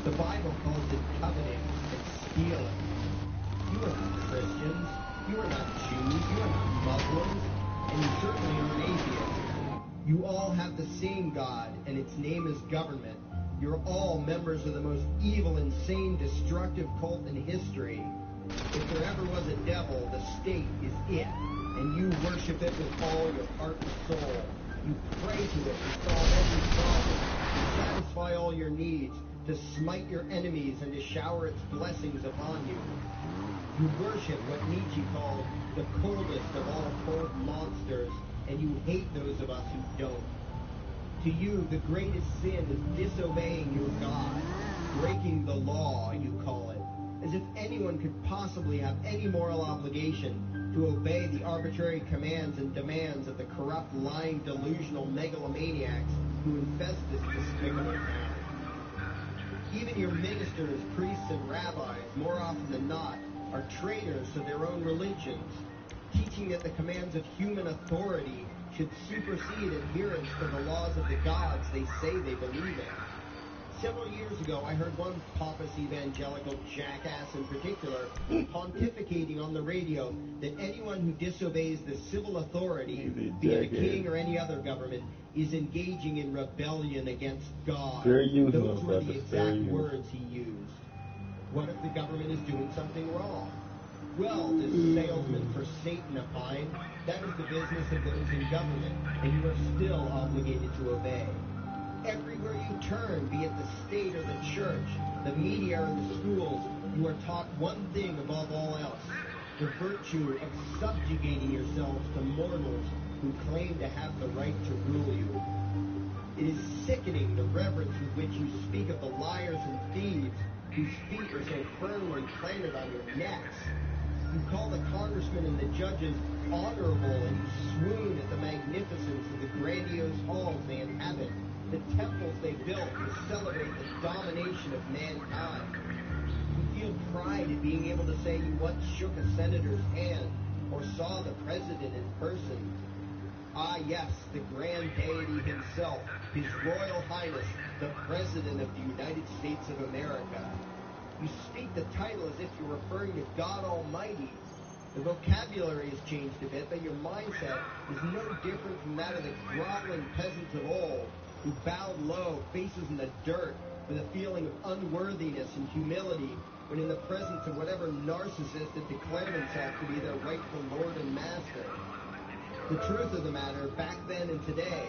Speaker 6: The Bible calls it coveting and stealing. You are not Christians. You are not Jews. You are not Muslims. And you certainly aren't atheists. You all have the same God, and its name is government. You're all members of the most evil, insane, destructive cult in history. If there ever was a devil, the state is it. And you worship it with all your heart and soul. You pray to it to solve every problem, to satisfy all your needs, to smite your enemies, and to shower its blessings upon you. You worship what Nietzsche called the coldest of all cold monsters, and you hate those of us who don't. To you, the greatest sin is disobeying your God, breaking the law, you call it, as if anyone could possibly have any moral obligation to obey the arbitrary commands and demands of the corrupt, lying, delusional megalomaniacs who infest this despicable town. Even your ministers, priests, and rabbis, more often than not, are traitors to their own religions, teaching that the commands of human authority should supersede adherence to the laws of the gods they say they believe in. Several years ago, I heard one pompous evangelical jackass in particular pontificating on the radio that anyone who disobeys the civil authority, be it a king or any other government, is engaging in rebellion against God. Those were the exact words he used. What if the government is doing something wrong? Well, this salesman for Satan opined, that is the business of those in government, and you are still obligated to obey. Everywhere you turn, be it the state or the church, the media or the schools, you are taught one thing above all else, the virtue of subjugating yourselves to mortals who claim to have the right to rule you. It is sickening the reverence with which you speak of the liars and thieves whose feet are so firmly planted on your necks. You call the congressmen and the judges honorable, and you swoon at the magnificence of the grandiose halls they inhabit, the temples they built to celebrate the domination of mankind. You feel pride at being able to say you once shook a senator's hand or saw the president in person. Ah, yes, the grand deity himself, His Royal Highness, the President of the United States of America. You speak the title as if you're referring to God Almighty. The vocabulary has changed a bit, but your mindset is no different from that of the groveling peasants of old, who bowed low, faces in the dirt, with a feeling of unworthiness and humility, when in the presence of whatever narcissist had declared himself to be their rightful lord and master. The truth of the matter, back then and today,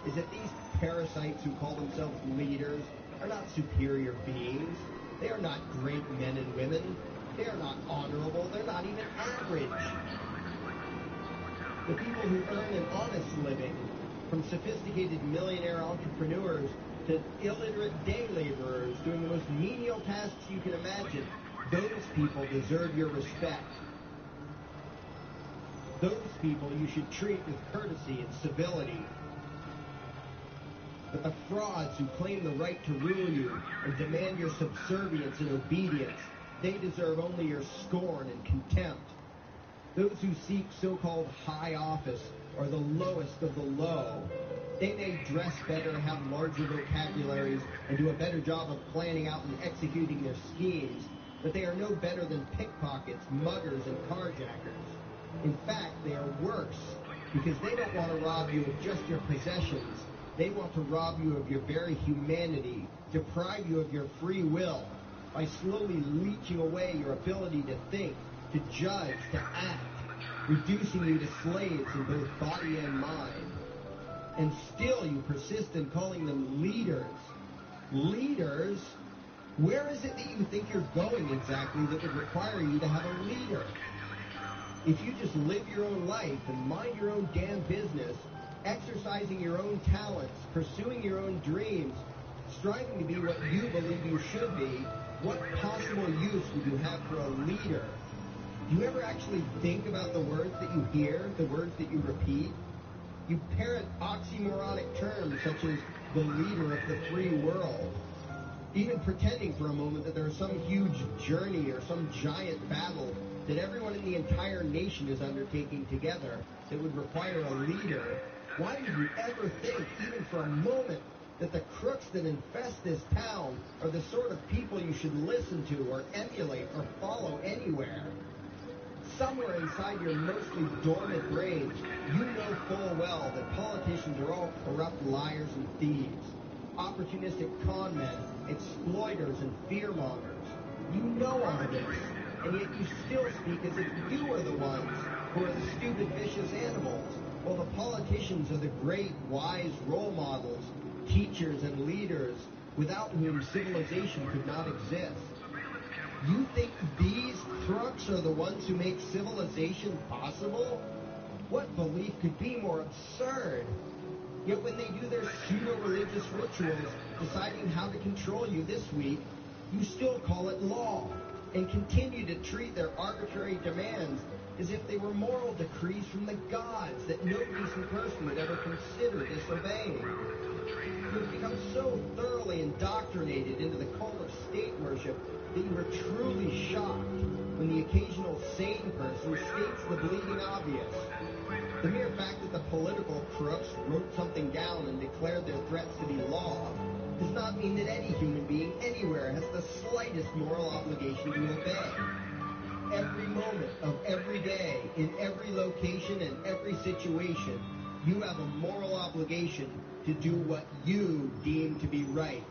Speaker 6: is that these parasites who call themselves leaders are not superior beings. They are not great men and women. They are not honorable. They're not even average. The people who earn an honest living, from sophisticated millionaire entrepreneurs to illiterate day laborers doing the most menial tasks you can imagine, those people deserve your respect. Those people you should treat with courtesy and civility. But the frauds who claim the right to rule you and demand your subservience and obedience, they deserve only your scorn and contempt. Those who seek so-called high office are the lowest of the low. They may dress better, have larger vocabularies, and do a better job of planning out and executing their schemes, but they are no better than pickpockets, muggers, and carjackers. In fact, they are worse, because they don't want to rob you of just your possessions. They want to rob you of your very humanity, deprive you of your free will, by slowly leeching away your ability to think, to judge, to act. reducing you to slaves in both body and mind. And still you persist in calling them leaders. Leaders? Where is it that you think you're going exactly that would require you to have a leader? If you just live your own life and mind your own damn business, exercising your own talents, pursuing your own dreams, striving to be what you believe you should be, what possible use would you have for a leader? Do you ever actually think about the words that you hear, the words that you repeat? You parrot oxymoronic terms such as the leader of the free world, even pretending for a moment that there is some huge journey or some giant battle that everyone in the entire nation is undertaking together that would require a leader. Why would you ever think, even for a moment, that the crooks that infest this town are the sort of people you should listen to or emulate or follow anywhere? Somewhere inside your mostly dormant brains, you know full well that politicians are all corrupt liars and thieves, opportunistic con men, exploiters and fearmongers. You know all this, and yet you still speak as if you are the ones who are the stupid, vicious animals, while the politicians are the great, wise role models, teachers and leaders without whom civilization could not exist. You think these crooks are the ones who make civilization possible? What belief could be more absurd? Yet when they do their pseudo-religious rituals, deciding how to control you this week, you still call it law, and continue to treat their arbitrary demands as if they were moral decrees from the gods that no decent person would ever consider disobeying. You have become so thoroughly indoctrinated into the cult of state worship that you are truly shocked when the occasional sane person states the bleeding obvious. The mere fact that the political crooks wrote something down and declared their threats to be law does not mean that any human being anywhere has the slightest moral obligation to obey. Every moment of every day, in every location and every situation, you have a moral obligation to do what you deem to be right,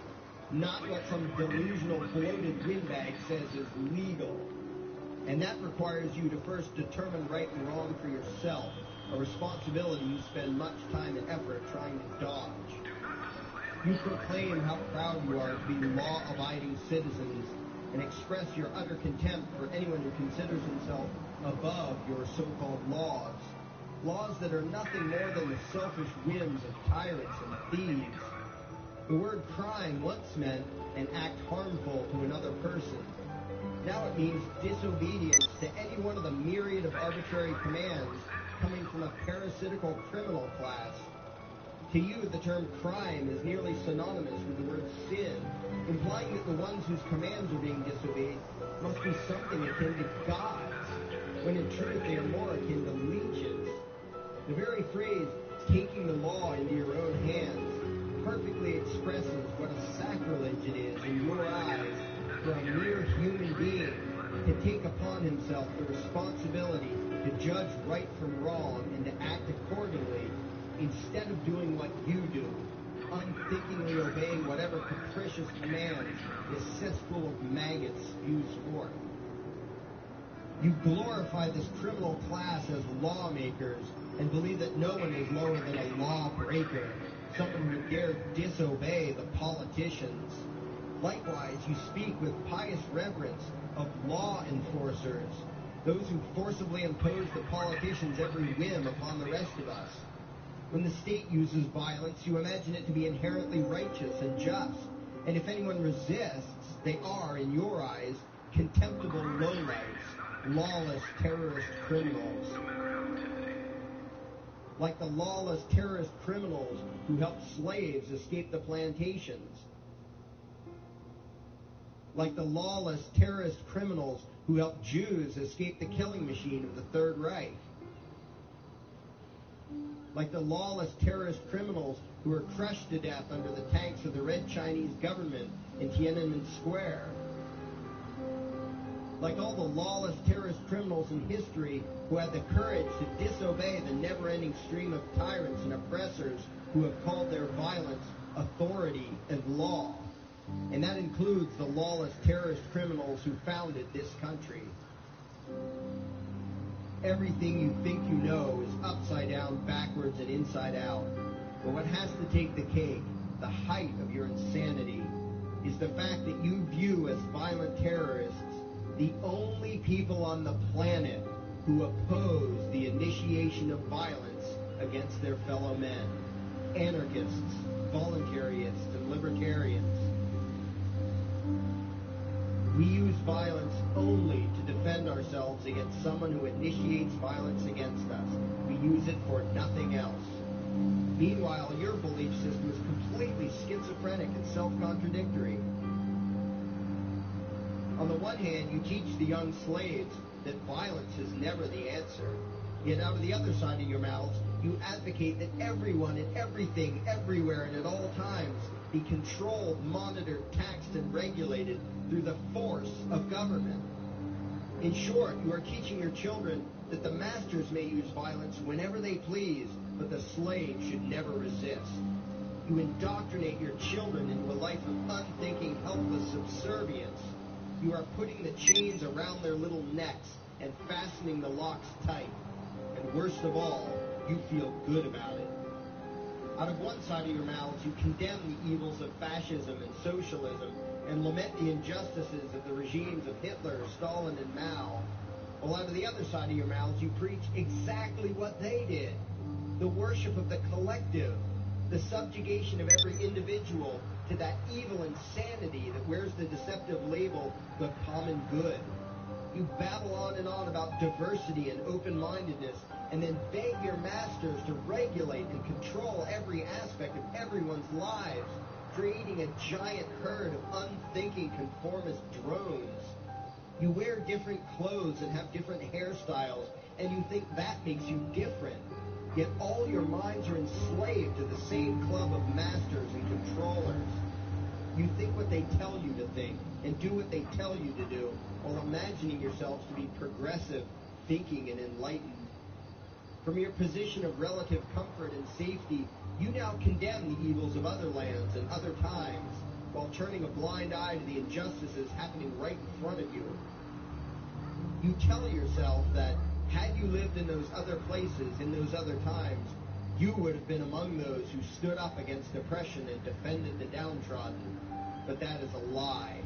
Speaker 6: not what some delusional bloated windbag says is legal. And that requires you to first determine right and wrong for yourself, a responsibility you spend much time and effort trying to dodge. You proclaim how proud you are to be law-abiding citizens and express your utter contempt for anyone who considers himself above your so-called laws, laws that are nothing more than the selfish whims of tyrants and thieves. The word crime once meant an act harmful to another person. Now it means disobedience to any one of the myriad of arbitrary commands coming from a parasitical criminal class. To you, the term crime is nearly synonymous with the word sin, implying that the ones whose commands are being disobeyed must be something akin to gods, when in truth they are more akin to leeches. The very phrase, taking the law into your own hands, perfectly expresses what a sacrilege it is in your eyes for a mere human being to take upon himself the responsibility to judge right from wrong and to act accordingly instead of doing what you do, unthinkingly obeying whatever capricious commands this cesspool of maggots spews forth. You glorify this criminal class as lawmakers and believe that no one is lower than a lawbreaker, someone who would dare disobey the politicians. Likewise, you speak with pious reverence of law enforcers, those who forcibly impose the politicians' every whim upon the rest of us. When the state uses violence, you imagine it to be inherently righteous and just, and if anyone resists, they are, in your eyes, contemptible lowlifes, lawless terrorist criminals. Like the lawless terrorist criminals who helped slaves escape the plantations. Like the lawless terrorist criminals who helped Jews escape the killing machine of the Third Reich. Like the lawless terrorist criminals who were crushed to death under the tanks of the Red Chinese government in Tiananmen Square. Like all the lawless terrorist criminals in history who had the courage to disobey the never-ending stream of tyrants and oppressors who have called their violence authority and law. And that includes the lawless terrorist criminals who founded this country. Everything you think you know is upside down, backwards, and inside out. But what has to take the cake, the height of your insanity, is the fact that you view as violent terrorists the only people on the planet who oppose the initiation of violence against their fellow men. Anarchists, voluntarists, and libertarians. We use violence only to defend ourselves against someone who initiates violence against us. We use it for nothing else. Meanwhile, your belief system is completely schizophrenic and self-contradictory. On the one hand, you teach the young slaves that violence is never the answer. Yet out of the other side of your mouths, you advocate that everyone and everything, everywhere and at all times, be controlled, monitored, taxed, and regulated through the force of government. In short, you are teaching your children that the masters may use violence whenever they please, but the slave should never resist. You indoctrinate your children into a life of unthinking, helpless subservience. You are putting the chains around their little necks and fastening the locks tight. And worst of all, you feel good about it. Out of one side of your mouths, you condemn the evils of fascism and socialism and lament the injustices of the regimes of Hitler, Stalin, and Mao. While out of the other side of your mouths, you preach exactly what they did. The worship of the collective, the subjugation of every individual to that evil insanity that wears the deceptive label, the common good. You babble on and on about diversity and open-mindedness, and then beg your masters to regulate and control every aspect of everyone's lives, creating a giant herd of unthinking conformist drones. You wear different clothes and have different hairstyles, and you think that makes you different. Yet all your minds are enslaved to the same club of masters and controllers. You think what they tell you to think, and do what they tell you to do, while imagining yourselves to be progressive, thinking, and enlightened. From your position of relative comfort and safety, you now condemn the evils of other lands and other times, while turning a blind eye to the injustices happening right in front of you. You tell yourself that, had you lived in those other places, in those other times, you would have been among those who stood up against oppression and defended the downtrodden. But that is a lie.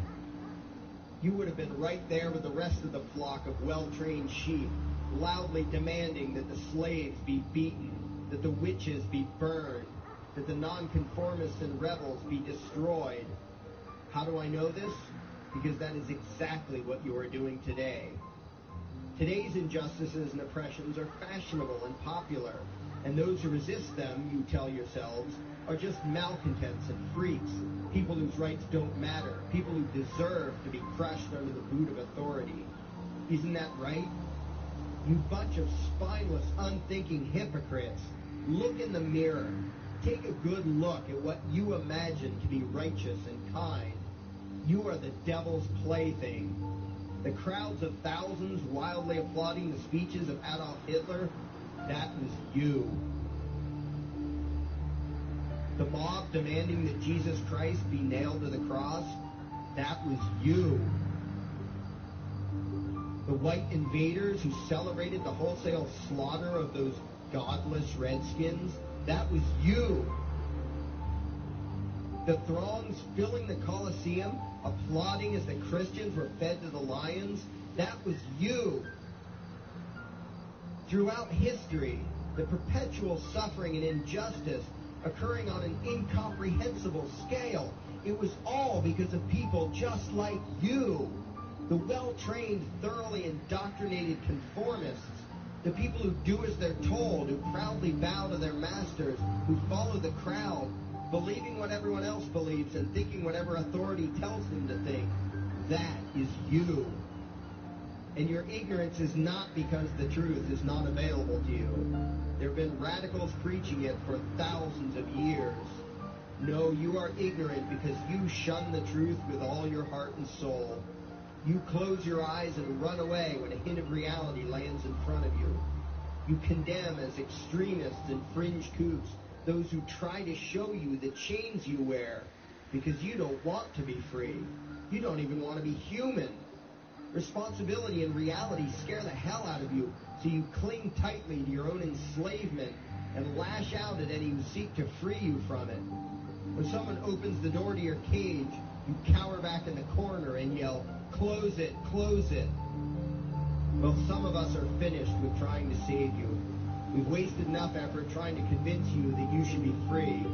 Speaker 6: You would have been right there with the rest of the flock of well-trained sheep, loudly demanding that the slaves be beaten, that the witches be burned, that the nonconformists and rebels be destroyed. How do I know this? Because that is exactly what you are doing today. Today's injustices and oppressions are fashionable and popular, and those who resist them, you tell yourselves, are just malcontents and freaks, people whose rights don't matter, people who deserve to be crushed under the boot of authority. Isn't that right? You bunch of spineless, unthinking hypocrites. Look in the mirror. Take a good look at what you imagine to be righteous and kind. You are the devil's plaything. The crowds of thousands wildly applauding the speeches of Adolf Hitler, that was you. The mob demanding that Jesus Christ be nailed to the cross, that was you. The white invaders who celebrated the wholesale slaughter of those godless redskins, that was you. The throngs filling the Colosseum, applauding as the Christians were fed to the lions, that was you. Throughout history, the perpetual suffering and injustice occurring on an incomprehensible scale, it was all because of people just like you, the well-trained, thoroughly indoctrinated conformists, the people who do as they're told, who proudly bow to their masters, who follow the crowd, believing what everyone else believes and thinking whatever authority tells them to think. That is you. And your ignorance is not because the truth is not available to you. There have been radicals preaching it for thousands of years. No, you are ignorant because you shun the truth with all your heart and soul. You close your eyes and run away when a hint of reality lands in front of you. You condemn as extremists and fringe kooks those who try to show you the chains you wear because you don't want to be free. You don't even want to be human. Responsibility and reality scare the hell out of you So you cling tightly to your own enslavement and lash out at any who seek to free you from it. When someone opens the door to your cage, you cower back in the corner and yell, "Close it, close it." Well, some of us are finished with trying to save you. We've wasted enough effort trying to convince you that you should be free.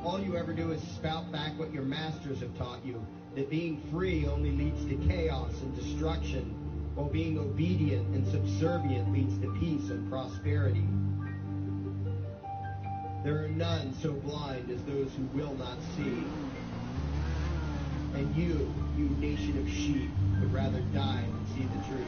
Speaker 6: All you ever do is spout back what your masters have taught you, that being free only leads to chaos and destruction, while being obedient and subservient leads to peace and prosperity. There are none so blind as those who will not see. And you nation of sheep, would rather die than see the truth.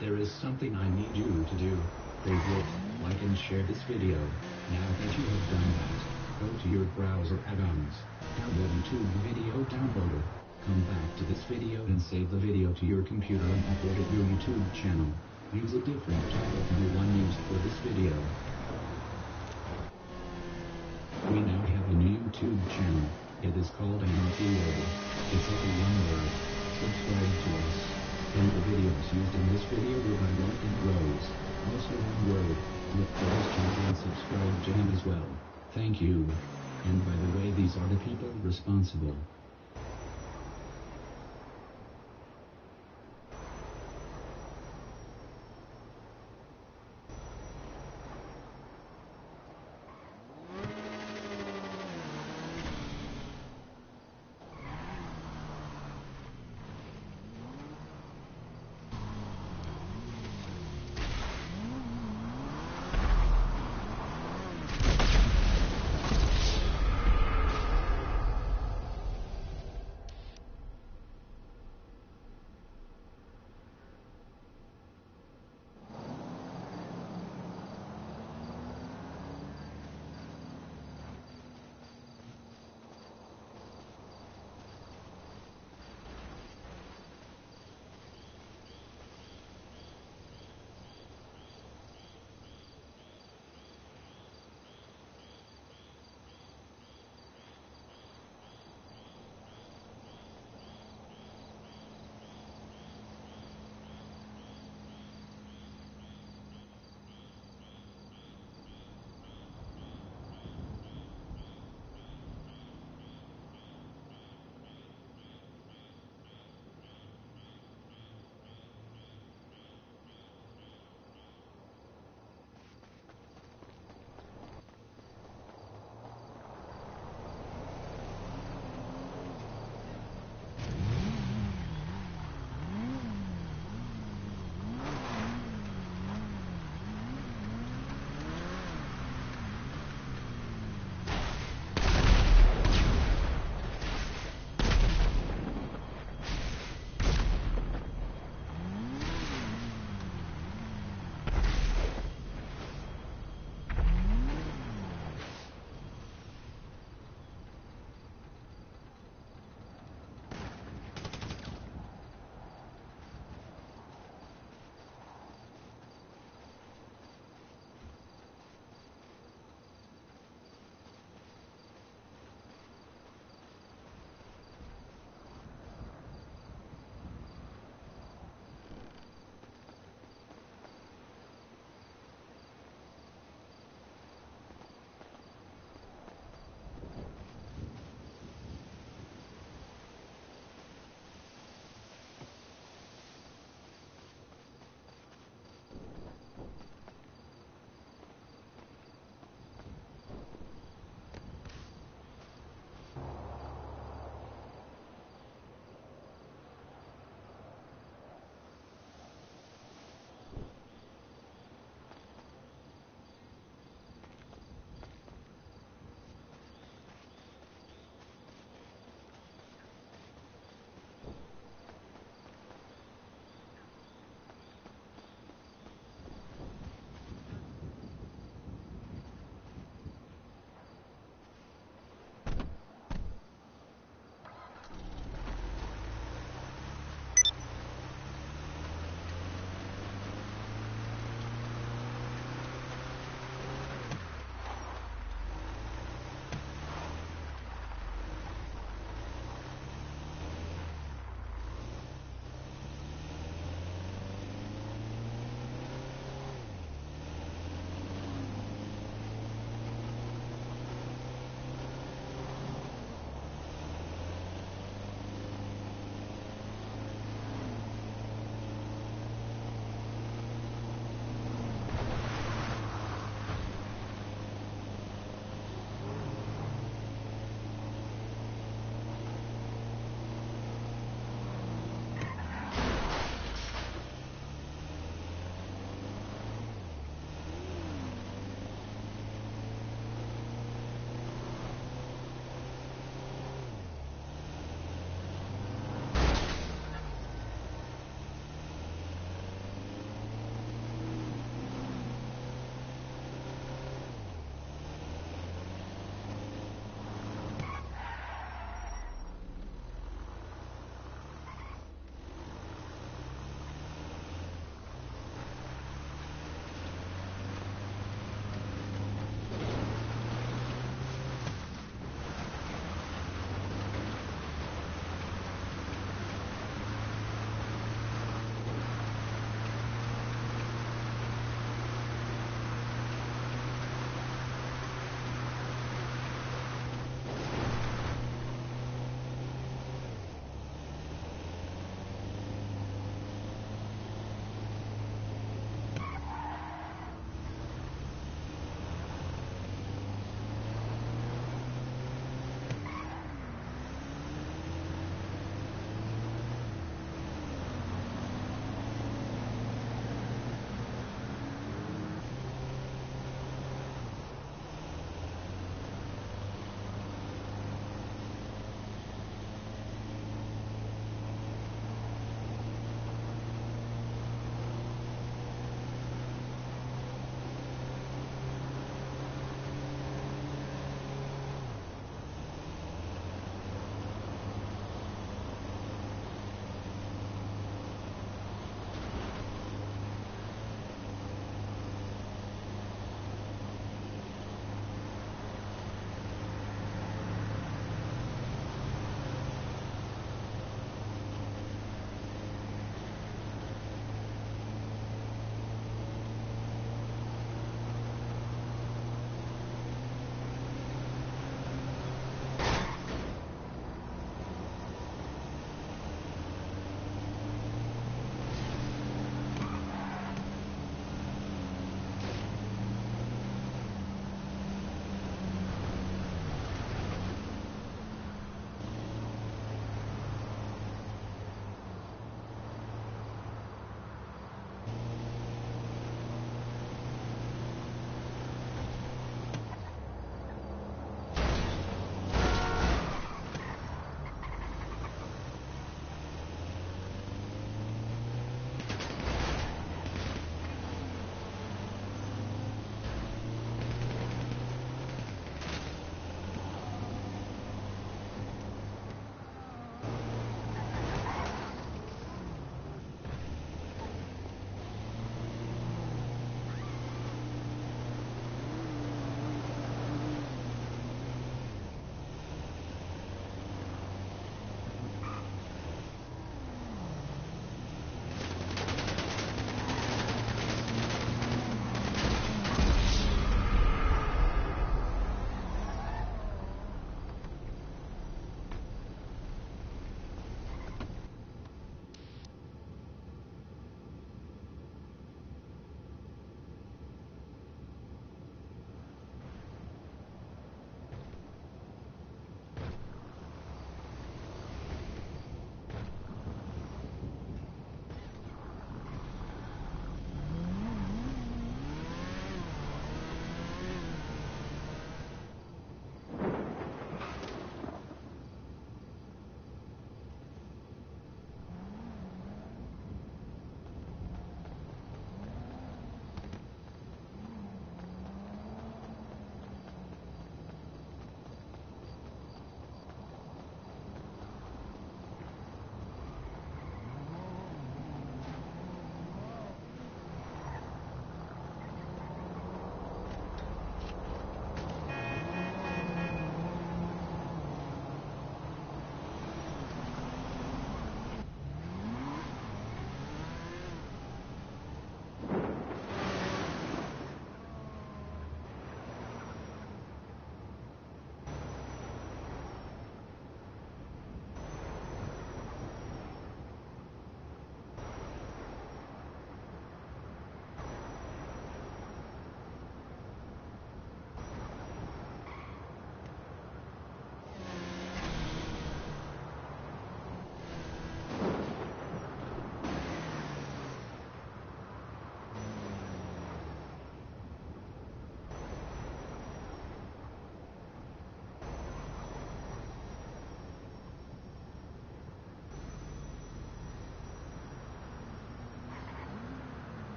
Speaker 7: There is something I need you to do. Favorite, like and share this video. Now that you have done that, go to your browser add-ons, download YouTube Video Downloader, come back to this video and save the video to your computer and upload it to your YouTube channel. Use a different title than the one used for this video. We now have a new YouTube channel. It is called kNOw. It's all one word. Subscribe to us. And the videos used in this video will be linked in rows. Also one word. Look for this channel and subscribe to him as well. Thank you. And by the way, these are the people responsible.